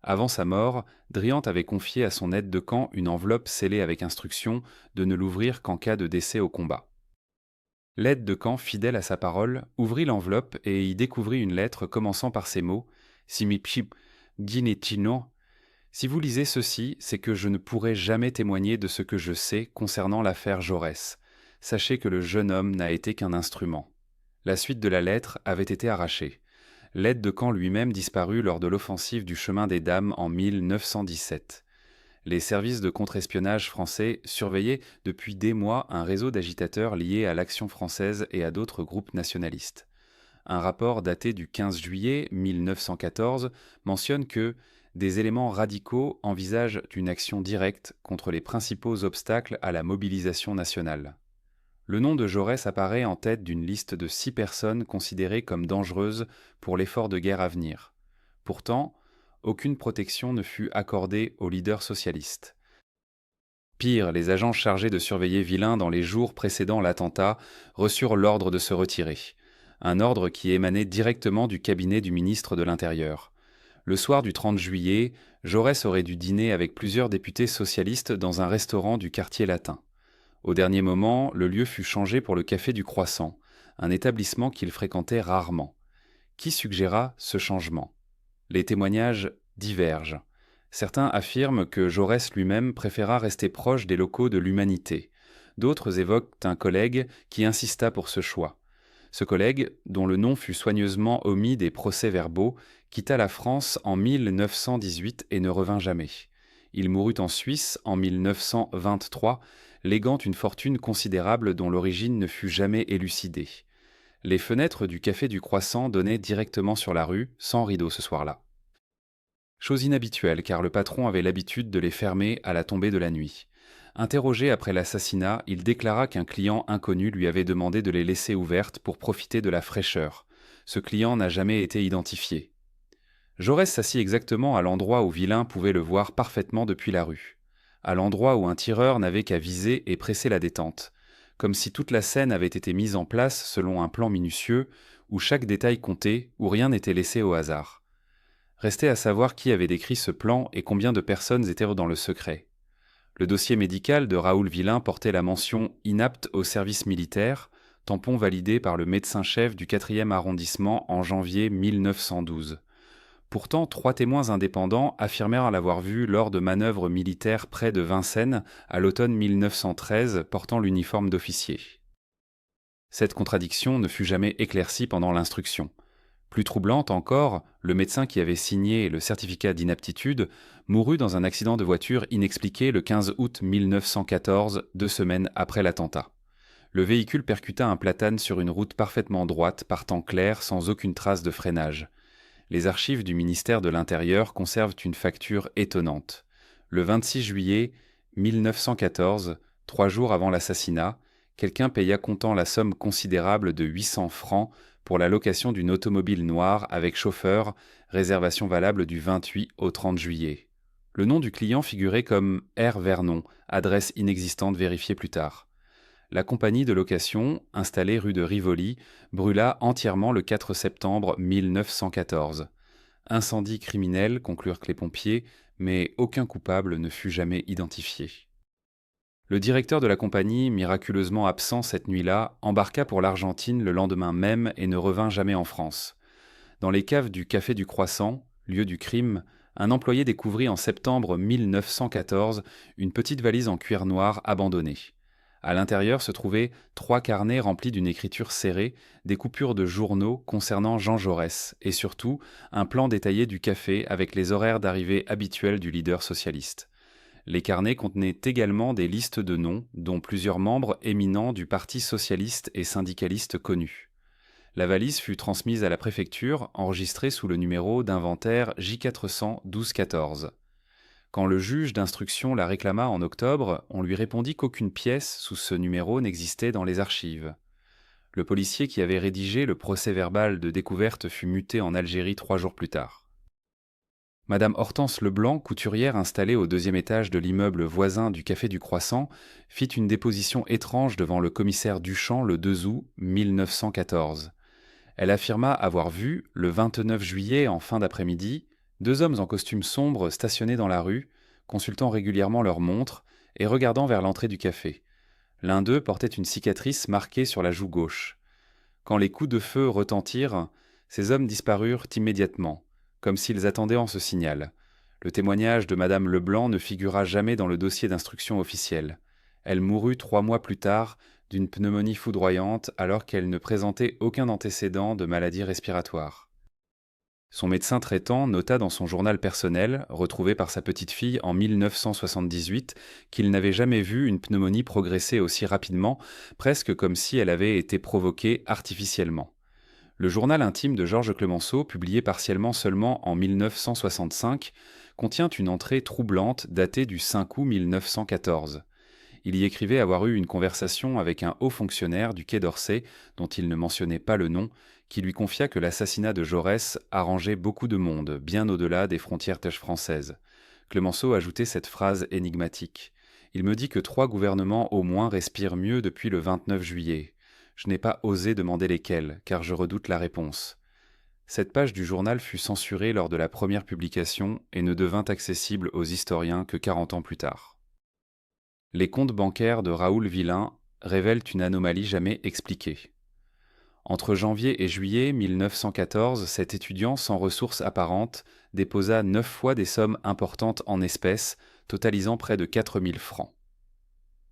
Avant sa mort, Driant avait confié à son aide de camp une enveloppe scellée avec instruction de ne l'ouvrir qu'en cas de décès au combat. L'aide de camp, fidèle à sa parole, ouvrit l'enveloppe et y découvrit une lettre commençant par ces mots « Simipchip Ginetino ». Si vous lisez ceci, c'est que je ne pourrai jamais témoigner de ce que je sais concernant l'affaire Jaurès. Sachez que le jeune homme n'a été qu'un instrument. La suite de la lettre avait été arrachée. L'aide de camp lui-même disparut lors de l'offensive du chemin des Dames en 1917. Les services de contre-espionnage français surveillaient depuis des mois un réseau d'agitateurs liés à l'Action française et à d'autres groupes nationalistes. Un rapport daté du 15 juillet 1914 mentionne que des éléments radicaux envisagent une action directe contre les principaux obstacles à la mobilisation nationale. Le nom de Jaurès apparaît en tête d'une liste de 6 personnes considérées comme dangereuses pour l'effort de guerre à venir. Pourtant, aucune protection ne fut accordée aux leaders socialistes. Pire, les agents chargés de surveiller Villain dans les jours précédant l'attentat reçurent l'ordre de se retirer, un ordre qui émanait directement du cabinet du ministre de l'Intérieur. Le soir du 30 juillet, Jaurès aurait dû dîner avec plusieurs députés socialistes dans un restaurant du quartier latin. Au dernier moment, le lieu fut changé pour le Café du Croissant, un établissement qu'il fréquentait rarement. Qui suggéra ce changement? Les témoignages divergent. Certains affirment que Jaurès lui-même préféra rester proche des locaux de l'Humanité. D'autres évoquent un collègue qui insista pour ce choix. Ce collègue, dont le nom fut soigneusement omis des procès-verbaux, quitta la France en 1918 et ne revint jamais. Il mourut en Suisse en 1923, léguant une fortune considérable dont l'origine ne fut jamais élucidée. Les fenêtres du Café du Croissant donnaient directement sur la rue, sans rideau ce soir-là. Chose inhabituelle car le patron avait l'habitude de les fermer à la tombée de la nuit. Interrogé après l'assassinat, il déclara qu'un client inconnu lui avait demandé de les laisser ouvertes pour profiter de la fraîcheur. Ce client n'a jamais été identifié. Jaurès s'assit exactement à l'endroit où Villain pouvait le voir parfaitement depuis la rue, à l'endroit où un tireur n'avait qu'à viser et presser la détente, comme si toute la scène avait été mise en place selon un plan minutieux, où chaque détail comptait, où rien n'était laissé au hasard. Restait à savoir qui avait décrit ce plan et combien de personnes étaient dans le secret. Le dossier médical de Raoul Villain portait la mention « inapte au service militaire », tampon validé par le médecin-chef du 4e arrondissement en janvier 1912. Pourtant, 3 témoins indépendants affirmèrent l'avoir vu lors de manœuvres militaires près de Vincennes à l'automne 1913 portant l'uniforme d'officier. Cette contradiction ne fut jamais éclaircie pendant l'instruction. Plus troublante encore, le médecin qui avait signé le certificat d'inaptitude mourut dans un accident de voiture inexpliqué le 15 août 1914, 2 semaines après l'attentat. Le véhicule percuta un platane sur une route parfaitement droite par temps clair sans aucune trace de freinage. Les archives du ministère de l'Intérieur conservent une facture étonnante. Le 26 juillet 1914, 3 jours avant l'assassinat, quelqu'un paya comptant la somme considérable de 800 francs pour la location d'une automobile noire avec chauffeur, réservation valable du 28 au 30 juillet. Le nom du client figurait comme R. Vernon, adresse inexistante vérifiée plus tard. La compagnie de location, installée rue de Rivoli, brûla entièrement le 4 septembre 1914. Incendie criminel, conclurent les pompiers, mais aucun coupable ne fut jamais identifié. Le directeur de la compagnie, miraculeusement absent cette nuit-là, embarqua pour l'Argentine le lendemain même et ne revint jamais en France. Dans les caves du Café du Croissant, lieu du crime, un employé découvrit en septembre 1914 une petite valise en cuir noir abandonnée. À l'intérieur se trouvaient 3 carnets remplis d'une écriture serrée, des coupures de journaux concernant Jean Jaurès et surtout un plan détaillé du café avec les horaires d'arrivée habituels du leader socialiste. Les carnets contenaient également des listes de noms, dont plusieurs membres éminents du Parti socialiste et syndicaliste connus. La valise fut transmise à la préfecture, enregistrée sous le numéro d'inventaire J400-1214. Quand le juge d'instruction la réclama en octobre, on lui répondit qu'aucune pièce sous ce numéro n'existait dans les archives. Le policier qui avait rédigé le procès-verbal de découverte fut muté en Algérie 3 jours plus tard. Madame Hortense Leblanc, couturière installée au 2e étage de l'immeuble voisin du Café du Croissant, fit une déposition étrange devant le commissaire Duchamp le 2 août 1914. Elle affirma avoir vu, le 29 juillet en fin d'après-midi, 2 hommes en costume sombre stationnés dans la rue, consultant régulièrement leur montre et regardant vers l'entrée du café. L'un d'eux portait une cicatrice marquée sur la joue gauche. Quand les coups de feu retentirent, ces hommes disparurent immédiatement, comme s'ils attendaient en ce signal. Le témoignage de Madame Leblanc ne figura jamais dans le dossier d'instruction officiel. Elle mourut 3 mois plus tard d'une pneumonie foudroyante alors qu'elle ne présentait aucun antécédent de maladie respiratoire. Son médecin traitant nota dans son journal personnel, retrouvé par sa petite-fille en 1978, qu'il n'avait jamais vu une pneumonie progresser aussi rapidement, presque comme si elle avait été provoquée artificiellement. Le journal intime de Georges Clemenceau, publié partiellement seulement en 1965, contient une entrée troublante datée du 5 août 1914. Il y écrivait avoir eu une conversation avec un haut fonctionnaire du Quai d'Orsay, dont il ne mentionnait pas le nom, qui lui confia que l'assassinat de Jaurès arrangeait beaucoup de monde, bien au-delà des frontières françaises. Clemenceau ajoutait cette phrase énigmatique. « Il me dit que 3 gouvernements au moins respirent mieux depuis le 29 juillet. Je n'ai pas osé demander lesquels, car je redoute la réponse. » Cette page du journal fut censurée lors de la première publication et ne devint accessible aux historiens que 40 ans plus tard. Les comptes bancaires de Raoul Villain révèlent une anomalie jamais expliquée. Entre janvier et juillet 1914, cet étudiant sans ressources apparentes déposa 9 fois des sommes importantes en espèces, totalisant près de 4000 francs.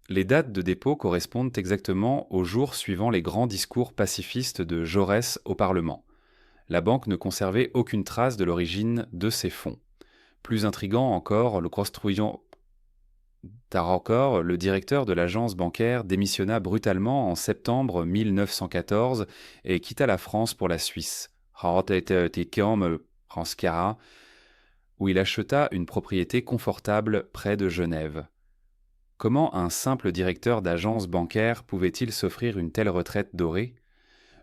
Les dates de dépôt correspondent exactement aux jours suivant les grands discours pacifistes de Jaurès au Parlement. La banque ne conservait aucune trace de l'origine de ces fonds. Plus intrigant encore, le directeur de l'agence bancaire démissionna brutalement en septembre 1914 et quitta la France pour la Suisse, où il acheta une propriété confortable près de Genève. Comment un simple directeur d'agence bancaire pouvait-il s'offrir une telle retraite dorée ?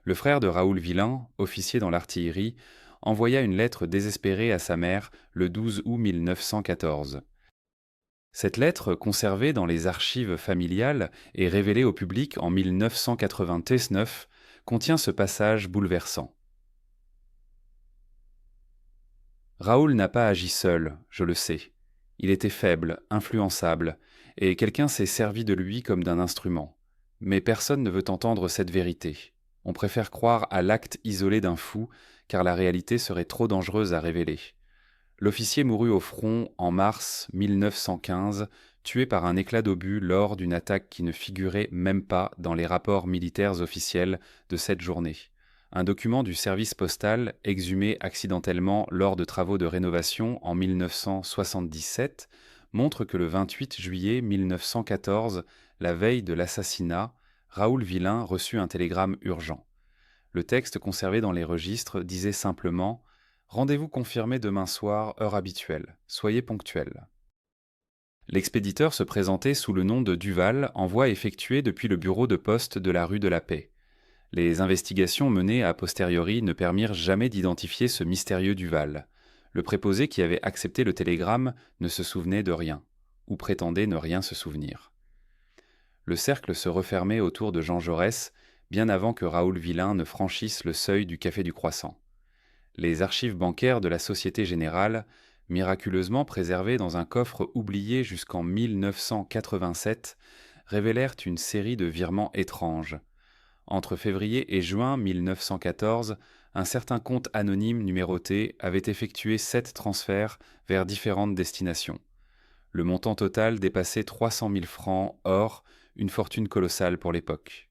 Le frère de Raoul Villain, officier dans l'artillerie, envoya une lettre désespérée à sa mère le 12 août 1914. Cette lettre, conservée dans les archives familiales et révélée au public en 1999, contient ce passage bouleversant. Raoul n'a pas agi seul, je le sais. Il était faible, influençable, et quelqu'un s'est servi de lui comme d'un instrument. Mais personne ne veut entendre cette vérité. On préfère croire à l'acte isolé d'un fou, car la réalité serait trop dangereuse à révéler. L'officier mourut au front en mars 1915, tué par un éclat d'obus lors d'une attaque qui ne figurait même pas dans les rapports militaires officiels de cette journée. Un document du service postal, exhumé accidentellement lors de travaux de rénovation en 1977, montre que le 28 juillet 1914, la veille de l'assassinat, Raoul Villain reçut un télégramme urgent. Le texte conservé dans les registres disait simplement « Rendez-vous confirmé demain soir, heure habituelle. Soyez ponctuel. » L'expéditeur se présentait sous le nom de Duval, envoi effectué depuis le bureau de poste de la rue de la Paix. Les investigations menées a posteriori ne permirent jamais d'identifier ce mystérieux Duval. Le préposé qui avait accepté le télégramme ne se souvenait de rien, ou prétendait ne rien se souvenir. Le cercle se refermait autour de Jean Jaurès, bien avant que Raoul Villain ne franchisse le seuil du Café du Croissant. Les archives bancaires de la Société Générale, miraculeusement préservées dans un coffre oublié jusqu'en 1987, révélèrent une série de virements étranges. Entre février et juin 1914, un certain compte anonyme numéroté avait effectué 7 transferts vers différentes destinations. Le montant total dépassait 300 000 francs, or une fortune colossale pour l'époque.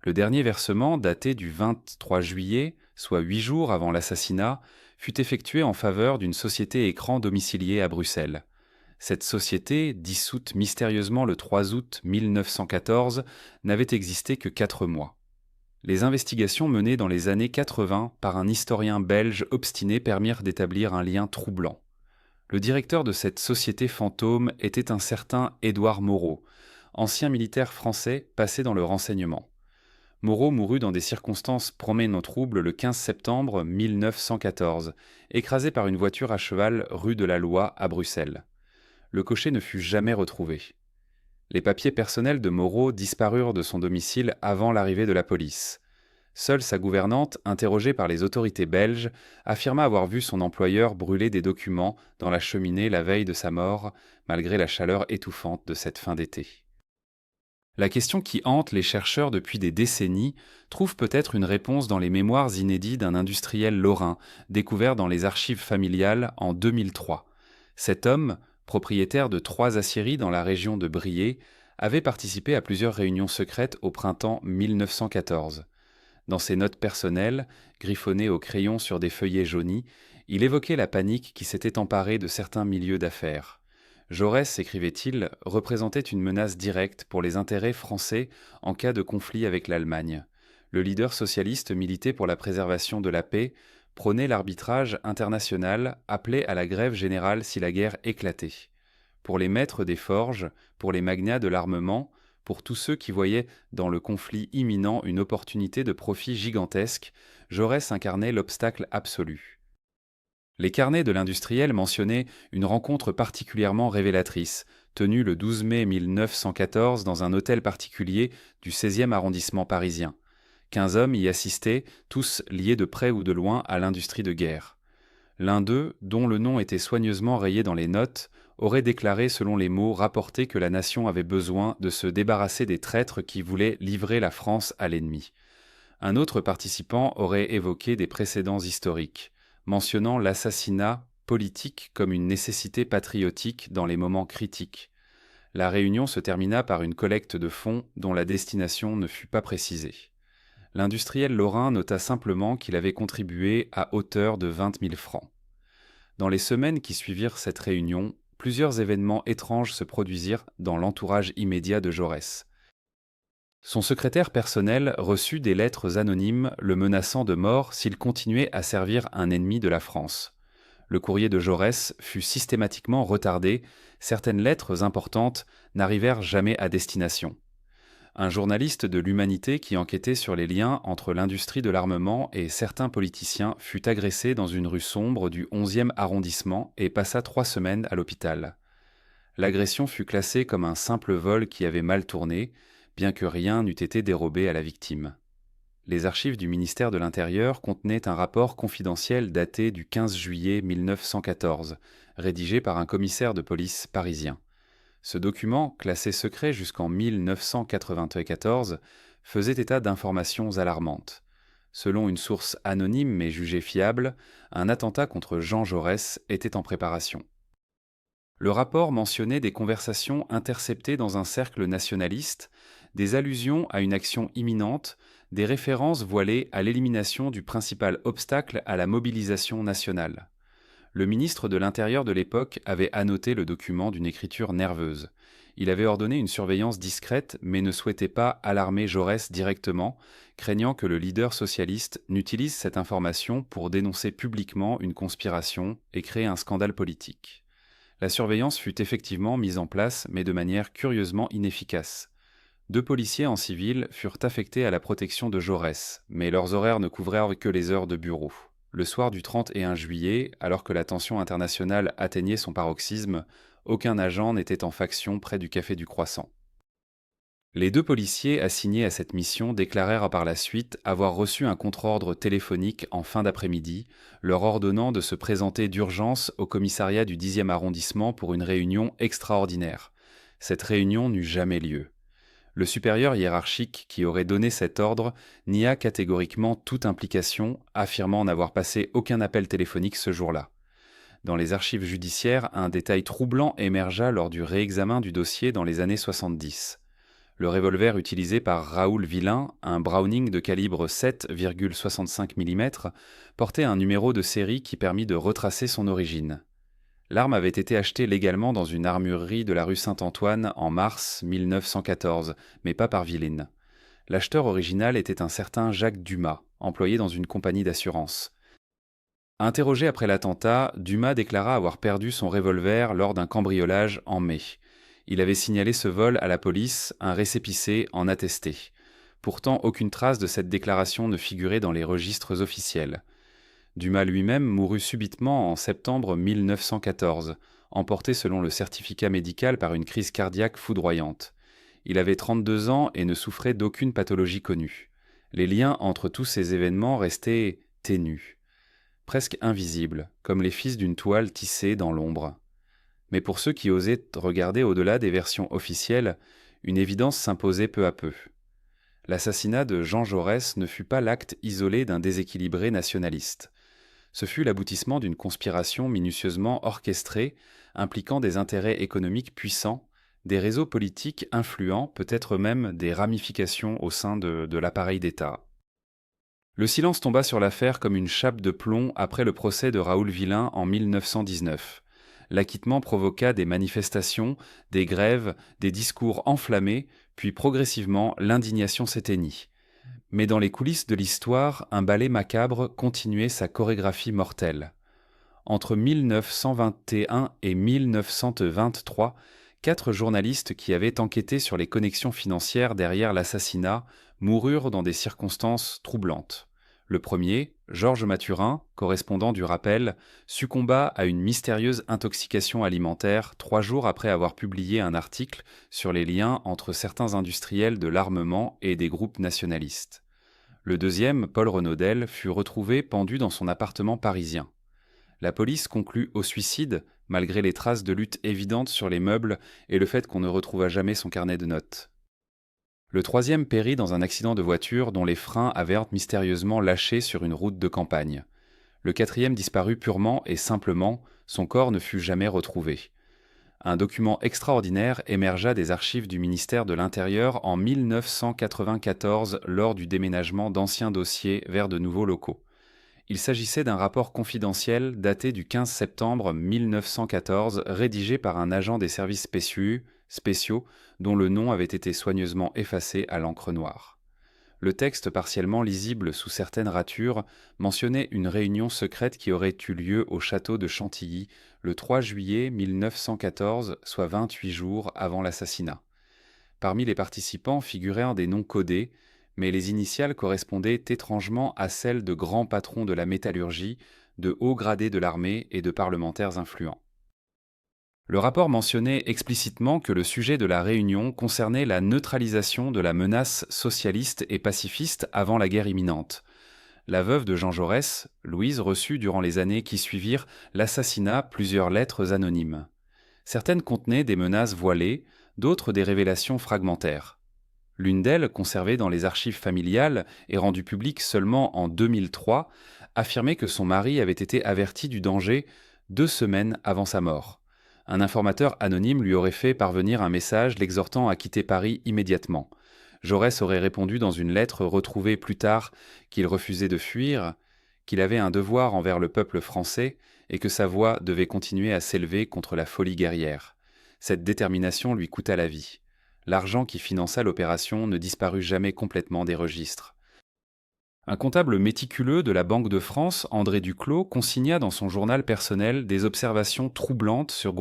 Le dernier versement, daté du 23 juillet, soit 8 jours avant l'assassinat, fut effectué en faveur d'une société écran domiciliée à Bruxelles. Cette société, dissoute mystérieusement le 3 août 1914, n'avait existé que 4 mois. Les investigations menées dans les années 80 par un historien belge obstiné permirent d'établir un lien troublant. Le directeur de cette société fantôme était un certain Édouard Moreau, ancien militaire français passé dans le renseignement. Moreau mourut dans des circonstances promenant troubles le 15 septembre 1914, écrasé par une voiture à cheval rue de la Loi à Bruxelles. Le cocher ne fut jamais retrouvé. Les papiers personnels de Moreau disparurent de son domicile avant l'arrivée de la police. Seule sa gouvernante, interrogée par les autorités belges, affirma avoir vu son employeur brûler des documents dans la cheminée la veille de sa mort, malgré la chaleur étouffante de cette fin d'été. La question qui hante les chercheurs depuis des décennies trouve peut-être une réponse dans les mémoires inédits d'un industriel lorrain, découvert dans les archives familiales en 2003. Cet homme, propriétaire de 3 aciéries dans la région de Briey, avait participé à plusieurs réunions secrètes au printemps 1914. Dans ses notes personnelles, griffonnées au crayon sur des feuillets jaunis, il évoquait la panique qui s'était emparée de certains milieux d'affaires. Jaurès, écrivait-il, représentait une menace directe pour les intérêts français en cas de conflit avec l'Allemagne. Le leader socialiste militait pour la préservation de la paix, prônait l'arbitrage international, appelait à la grève générale si la guerre éclatait. Pour les maîtres des forges, pour les magnats de l'armement, pour tous ceux qui voyaient dans le conflit imminent une opportunité de profit gigantesque, Jaurès incarnait l'obstacle absolu. Les carnets de l'industriel mentionnaient une rencontre particulièrement révélatrice, tenue le 12 mai 1914 dans un hôtel particulier du 16e arrondissement parisien. 15 hommes y assistaient, tous liés de près ou de loin à l'industrie de guerre. L'un d'eux, dont le nom était soigneusement rayé dans les notes, aurait déclaré selon les mots rapportés que la nation avait besoin de se débarrasser des traîtres qui voulaient livrer la France à l'ennemi. Un autre participant aurait évoqué des précédents historiques, mentionnant l'assassinat politique comme une nécessité patriotique dans les moments critiques. La réunion se termina par une collecte de fonds dont la destination ne fut pas précisée. L'industriel lorrain nota simplement qu'il avait contribué à hauteur de 20 000 francs. Dans les semaines qui suivirent cette réunion, plusieurs événements étranges se produisirent dans l'entourage immédiat de Jaurès. Son secrétaire personnel reçut des lettres anonymes le menaçant de mort s'il continuait à servir un ennemi de la France. Le courrier de Jaurès fut systématiquement retardé, certaines lettres importantes n'arrivèrent jamais à destination. Un journaliste de l'Humanité qui enquêtait sur les liens entre l'industrie de l'armement et certains politiciens fut agressé dans une rue sombre du 11e arrondissement et passa 3 semaines à l'hôpital. L'agression fut classée comme un simple vol qui avait mal tourné, bien que rien n'eût été dérobé à la victime. Les archives du ministère de l'Intérieur contenaient un rapport confidentiel daté du 15 juillet 1914, rédigé par un commissaire de police parisien. Ce document, classé secret jusqu'en 1994, faisait état d'informations alarmantes. Selon une source anonyme mais jugée fiable, un attentat contre Jean Jaurès était en préparation. Le rapport mentionnait des conversations interceptées dans un cercle nationaliste, des allusions à une action imminente, des références voilées à l'élimination du principal obstacle à la mobilisation nationale. Le ministre de l'Intérieur de l'époque avait annoté le document d'une écriture nerveuse. Il avait ordonné une surveillance discrète mais ne souhaitait pas alarmer Jaurès directement, craignant que le leader socialiste n'utilise cette information pour dénoncer publiquement une conspiration et créer un scandale politique. La surveillance fut effectivement mise en place, mais de manière curieusement inefficace. 2 policiers en civil furent affectés à la protection de Jaurès, mais leurs horaires ne couvraient que les heures de bureau. Le soir du 31 juillet, alors que la tension internationale atteignait son paroxysme, aucun agent n'était en faction près du café du Croissant. Les 2 policiers assignés à cette mission déclarèrent par la suite avoir reçu un contre-ordre téléphonique en fin d'après-midi, leur ordonnant de se présenter d'urgence au commissariat du 10e arrondissement pour une réunion extraordinaire. Cette réunion n'eut jamais lieu. Le supérieur hiérarchique qui aurait donné cet ordre nia catégoriquement toute implication, affirmant n'avoir passé aucun appel téléphonique ce jour-là. Dans les archives judiciaires, un détail troublant émergea lors du réexamen du dossier dans les années 70. Le revolver utilisé par Raoul Villain, un Browning de calibre 7,65 mm, portait un numéro de série qui permit de retracer son origine. L'arme avait été achetée légalement dans une armurerie de la rue Saint-Antoine en mars 1914, mais pas par Villain. L'acheteur original était un certain Jacques Dumas, employé dans une compagnie d'assurance. Interrogé après l'attentat, Dumas déclara avoir perdu son revolver lors d'un cambriolage en mai. Il avait signalé ce vol à la police, un récépissé en attestait. Pourtant, aucune trace de cette déclaration ne figurait dans les registres officiels. Dumas lui-même mourut subitement en septembre 1914, emporté selon le certificat médical par une crise cardiaque foudroyante. Il avait 32 ans et ne souffrait d'aucune pathologie connue. Les liens entre tous ces événements restaient ténus, presque invisibles, comme les fils d'une toile tissée dans l'ombre. Mais pour ceux qui osaient regarder au-delà des versions officielles, une évidence s'imposait peu à peu. L'assassinat de Jean Jaurès ne fut pas l'acte isolé d'un déséquilibré nationaliste. Ce fut l'aboutissement d'une conspiration minutieusement orchestrée, impliquant des intérêts économiques puissants, des réseaux politiques influents, peut-être même des ramifications au sein de l'appareil d'État. Le silence tomba sur l'affaire comme une chape de plomb après le procès de Raoul Villain en 1919. L'acquittement provoqua des manifestations, des grèves, des discours enflammés, puis progressivement l'indignation s'éteignit. Mais dans les coulisses de l'histoire, un ballet macabre continuait sa chorégraphie mortelle. Entre 1921 et 1923, 4 journalistes qui avaient enquêté sur les connexions financières derrière l'assassinat moururent dans des circonstances troublantes. Le premier, Georges Mathurin, correspondant du Rappel, succomba à une mystérieuse intoxication alimentaire 3 jours après avoir publié un article sur les liens entre certains industriels de l'armement et des groupes nationalistes. Le deuxième, Paul Renaudel, fut retrouvé pendu dans son appartement parisien. La police conclut au suicide, malgré les traces de lutte évidentes sur les meubles et le fait qu'on ne retrouva jamais son carnet de notes. Le troisième périt dans un accident de voiture dont les freins avaient mystérieusement lâché sur une route de campagne. Le quatrième disparut purement et simplement, son corps ne fut jamais retrouvé. Un document extraordinaire émergea des archives du ministère de l'Intérieur en 1994 lors du déménagement d'anciens dossiers vers de nouveaux locaux. Il s'agissait d'un rapport confidentiel daté du 15 septembre 1914, rédigé par un agent des services spéciaux dont le nom avait été soigneusement effacé à l'encre noire. Le texte, partiellement lisible sous certaines ratures, mentionnait une réunion secrète qui aurait eu lieu au château de Chantilly le 3 juillet 1914, soit 28 jours avant l'assassinat. Parmi les participants figuraient des noms codés, mais les initiales correspondaient étrangement à celles de grands patrons de la métallurgie, de hauts gradés de l'armée et de parlementaires influents. Le rapport mentionnait explicitement que le sujet de la réunion concernait la neutralisation de la menace socialiste et pacifiste avant la guerre imminente. La veuve de Jean Jaurès, Louise, reçut durant les années qui suivirent l'assassinat plusieurs lettres anonymes. Certaines contenaient des menaces voilées, d'autres des révélations fragmentaires. L'une d'elles, conservée dans les archives familiales et rendue publique seulement en 2003, affirmait que son mari avait été averti du danger 2 semaines avant sa mort. Un informateur anonyme lui aurait fait parvenir un message l'exhortant à quitter Paris immédiatement. Jaurès aurait répondu dans une lettre retrouvée plus tard qu'il refusait de fuir, qu'il avait un devoir envers le peuple français et que sa voix devait continuer à s'élever contre la folie guerrière. Cette détermination lui coûta la vie. L'argent qui finança l'opération ne disparut jamais complètement des registres. Un comptable méticuleux de la Banque de France, André Duclos, consigna dans son journal personnel des observations troublantes sur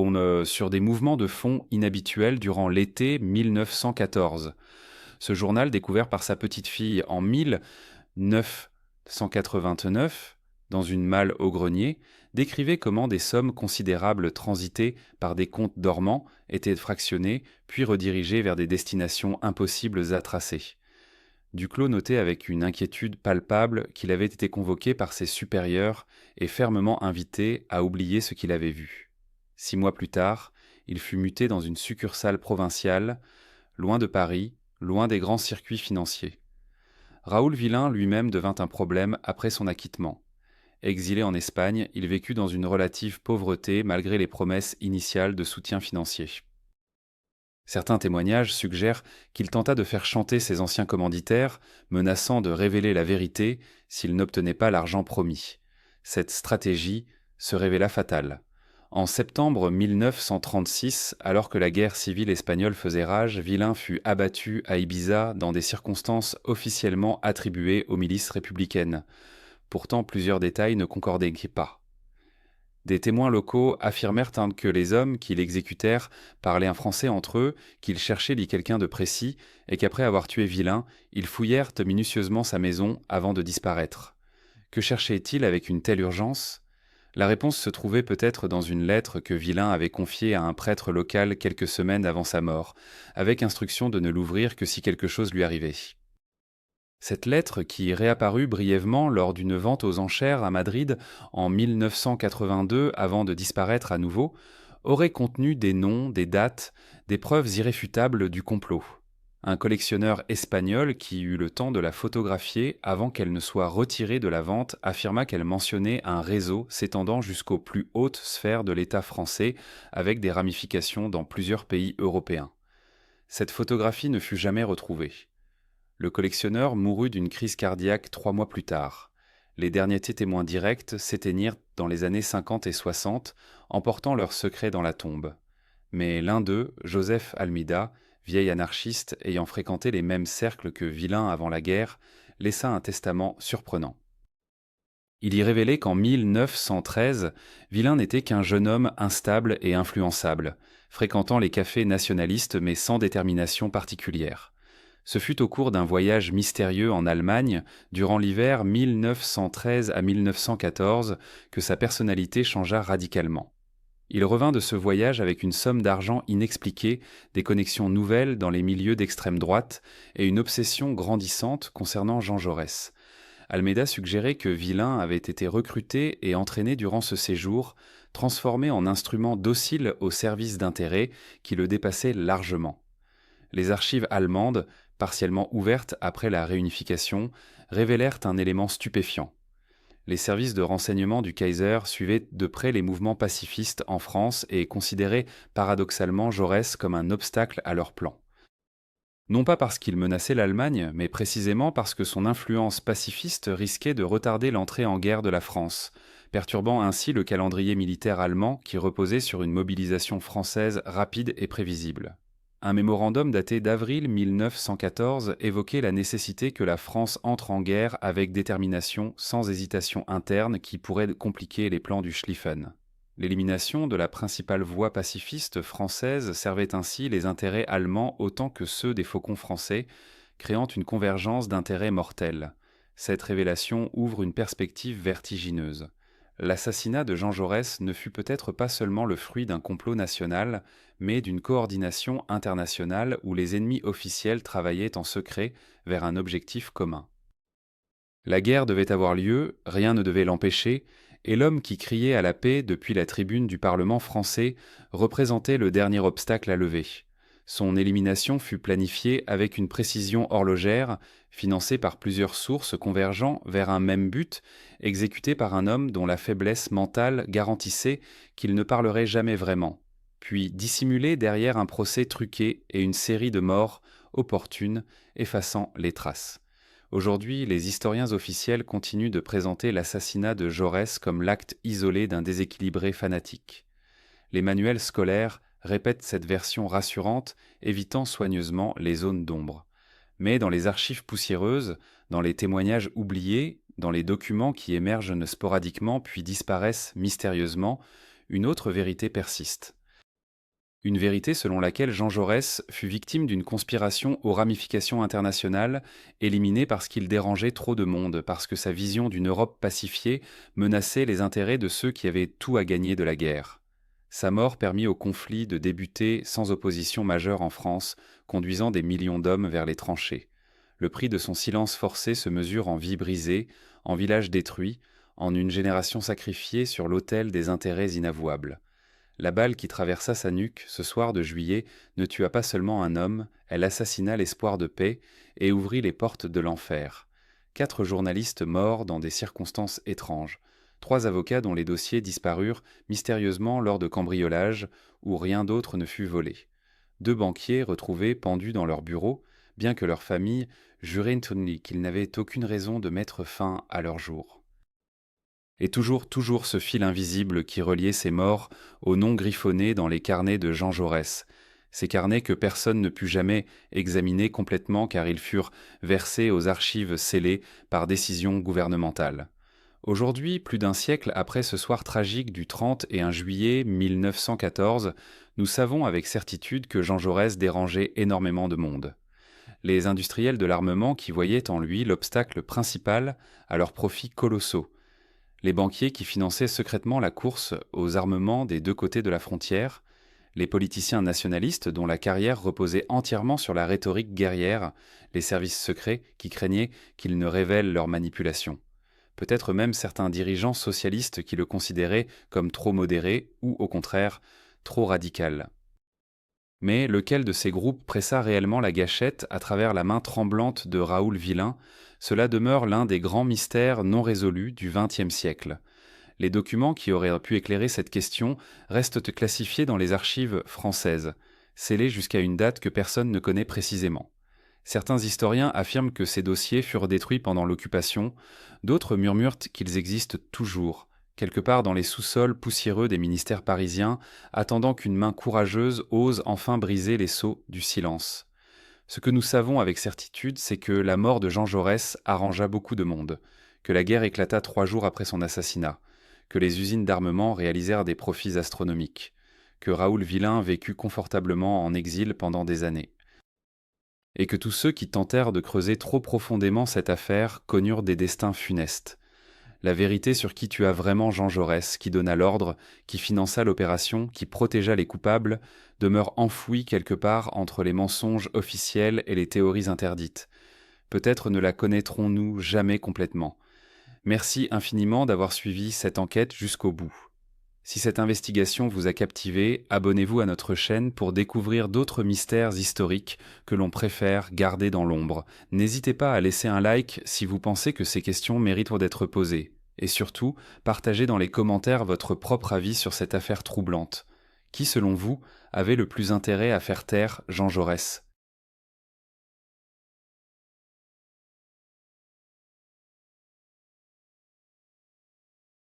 des mouvements de fonds inhabituels durant l'été 1914. Ce journal, découvert par sa petite-fille en 1989, dans une malle au grenier, décrivait comment des sommes considérables transitées par des comptes dormants étaient fractionnées, puis redirigées vers des destinations impossibles à tracer. Duclos notait avec une inquiétude palpable qu'il avait été convoqué par ses supérieurs et fermement invité à oublier ce qu'il avait vu. 6 mois plus tard, il fut muté dans une succursale provinciale, loin de Paris, loin des grands circuits financiers. Raoul Villain lui-même devint un problème après son acquittement. Exilé en Espagne, il vécut dans une relative pauvreté malgré les promesses initiales de soutien financier. Certains témoignages suggèrent qu'il tenta de faire chanter ses anciens commanditaires, menaçant de révéler la vérité s'il n'obtenait pas l'argent promis. Cette stratégie se révéla fatale. En septembre 1936, alors que la guerre civile espagnole faisait rage, Villain fut abattu à Ibiza dans des circonstances officiellement attribuées aux milices républicaines. Pourtant, plusieurs détails ne concordaient pas. Des témoins locaux affirmèrent que les hommes qui l'exécutèrent parlaient un français entre eux, qu'ils cherchaient quelqu'un de précis, et qu'après avoir tué Villain, ils fouillèrent minutieusement sa maison avant de disparaître. Que cherchait-il avec une telle urgence ? La réponse se trouvait peut-être dans une lettre que Villain avait confiée à un prêtre local quelques semaines avant sa mort, avec instruction de ne l'ouvrir que si quelque chose lui arrivait. Cette lettre, qui réapparut brièvement lors d'une vente aux enchères à Madrid en 1982 avant de disparaître à nouveau, aurait contenu des noms, des dates, des preuves irréfutables du complot. Un collectionneur espagnol qui eut le temps de la photographier avant qu'elle ne soit retirée de la vente affirma qu'elle mentionnait un réseau s'étendant jusqu'aux plus hautes sphères de l'État français avec des ramifications dans plusieurs pays européens. Cette photographie ne fut jamais retrouvée. Le collectionneur mourut d'une crise cardiaque 3 mois plus tard. Les derniers témoins directs s'éteignirent dans les années 50 et 60, emportant leurs secrets dans la tombe. Mais l'un d'eux, Joseph Almeida, vieil anarchiste ayant fréquenté les mêmes cercles que Villain avant la guerre, laissa un testament surprenant. Il y révélait qu'en 1913, Villain n'était qu'un jeune homme instable et influençable, fréquentant les cafés nationalistes mais sans détermination particulière. Ce fut au cours d'un voyage mystérieux en Allemagne, durant l'hiver 1913 à 1914, que sa personnalité changea radicalement. Il revint de ce voyage avec une somme d'argent inexpliquée, des connexions nouvelles dans les milieux d'extrême droite et une obsession grandissante concernant Jean Jaurès, Almeida suggérait que Villain avait été recruté et entraîné durant ce séjour, transformé en instrument docile au service d'intérêts qui le dépassaient largement. Les archives allemandes, partiellement ouvertes après la réunification, révélèrent un élément stupéfiant. Les services de renseignement du Kaiser suivaient de près les mouvements pacifistes en France et considéraient paradoxalement Jaurès comme un obstacle à leurs plans. Non pas parce qu'il menaçait l'Allemagne, mais précisément parce que son influence pacifiste risquait de retarder l'entrée en guerre de la France, perturbant ainsi le calendrier militaire allemand qui reposait sur une mobilisation française rapide et prévisible. Un mémorandum daté d'avril 1914 évoquait la nécessité que la France entre en guerre avec détermination, sans hésitation interne qui pourrait compliquer les plans du Schlieffen. L'élimination de la principale voie pacifiste française servait ainsi les intérêts allemands autant que ceux des faucons français, créant une convergence d'intérêts mortels. Cette révélation ouvre une perspective vertigineuse. L'assassinat de Jean Jaurès ne fut peut-être pas seulement le fruit d'un complot national, mais d'une coordination internationale où les ennemis officiels travaillaient en secret vers un objectif commun. La guerre devait avoir lieu, rien ne devait l'empêcher, et l'homme qui criait à la paix depuis la tribune du Parlement français représentait le dernier obstacle à lever. Son élimination fut planifiée avec une précision horlogère, financée par plusieurs sources convergeant vers un même but, exécutée par un homme dont la faiblesse mentale garantissait qu'il ne parlerait jamais vraiment, puis dissimulée derrière un procès truqué et une série de morts opportunes effaçant les traces. Aujourd'hui, les historiens officiels continuent de présenter l'assassinat de Jaurès comme l'acte isolé d'un déséquilibré fanatique. Les manuels scolaires répètent cette version rassurante, évitant soigneusement les zones d'ombre. Mais dans les archives poussiéreuses, dans les témoignages oubliés, dans les documents qui émergent sporadiquement puis disparaissent mystérieusement, une autre vérité persiste. Une vérité selon laquelle Jean Jaurès fut victime d'une conspiration aux ramifications internationales, éliminé parce qu'il dérangeait trop de monde, parce que sa vision d'une Europe pacifiée menaçait les intérêts de ceux qui avaient tout à gagner de la guerre. Sa mort permit au conflit de débuter sans opposition majeure en France, conduisant des millions d'hommes vers les tranchées. Le prix de son silence forcé se mesure en vies brisées, en villages détruits, en une génération sacrifiée sur l'autel des intérêts inavouables. La balle qui traversa sa nuque ce soir de juillet ne tua pas seulement un homme, elle assassina l'espoir de paix et ouvrit les portes de l'enfer. 4 journalistes morts dans des circonstances étranges. 3 avocats dont les dossiers disparurent mystérieusement lors de cambriolages où rien d'autre ne fut volé. 2 banquiers retrouvés pendus dans leur bureau, bien que leurs familles juraient qu'ils n'avaient aucune raison de mettre fin à leur jour. Et toujours ce fil invisible qui reliait ces morts aux noms griffonnés dans les carnets de Jean Jaurès. Ces carnets que personne ne put jamais examiner complètement car ils furent versés aux archives scellées par décision gouvernementale. Aujourd'hui, plus d'un siècle après ce soir tragique du 31 juillet 1914, nous savons avec certitude que Jean Jaurès dérangeait énormément de monde. Les industriels de l'armement qui voyaient en lui l'obstacle principal à leurs profits colossaux. Les banquiers qui finançaient secrètement la course aux armements des 2 côtés de la frontière, les politiciens nationalistes dont la carrière reposait entièrement sur la rhétorique guerrière, les services secrets qui craignaient qu'ils ne révèlent leurs manipulations. Peut-être même certains dirigeants socialistes qui le considéraient comme trop modéré ou, au contraire, trop radical. Mais lequel de ces groupes pressa réellement la gâchette à travers la main tremblante de Raoul Villain, cela demeure l'un des grands mystères non résolus du XXe siècle. Les documents qui auraient pu éclairer cette question restent classifiés dans les archives françaises, scellés jusqu'à une date que personne ne connaît précisément. Certains historiens affirment que ces dossiers furent détruits pendant l'occupation, d'autres murmurent qu'ils existent toujours, quelque part dans les sous-sols poussiéreux des ministères parisiens, attendant qu'une main courageuse ose enfin briser les sceaux du silence. Ce que nous savons avec certitude, c'est que la mort de Jean Jaurès arrangea beaucoup de monde, que la guerre éclata 3 jours après son assassinat, que les usines d'armement réalisèrent des profits astronomiques, que Raoul Villain vécut confortablement en exil pendant des années, et que tous ceux qui tentèrent de creuser trop profondément cette affaire connurent des destins funestes. La vérité sur qui tua vraiment Jean Jaurès, qui donna l'ordre, qui finança l'opération, qui protégea les coupables, demeure enfouie quelque part entre les mensonges officiels et les théories interdites. Peut-être ne la connaîtrons-nous jamais complètement. Merci infiniment d'avoir suivi cette enquête jusqu'au bout. Si cette investigation vous a captivé, abonnez-vous à notre chaîne pour découvrir d'autres mystères historiques que l'on préfère garder dans l'ombre. N'hésitez pas à laisser un like si vous pensez que ces questions méritent d'être posées. Et surtout, partagez dans les commentaires votre propre avis sur cette affaire troublante. Qui, selon vous, avait le plus intérêt à faire taire Jean Jaurès ?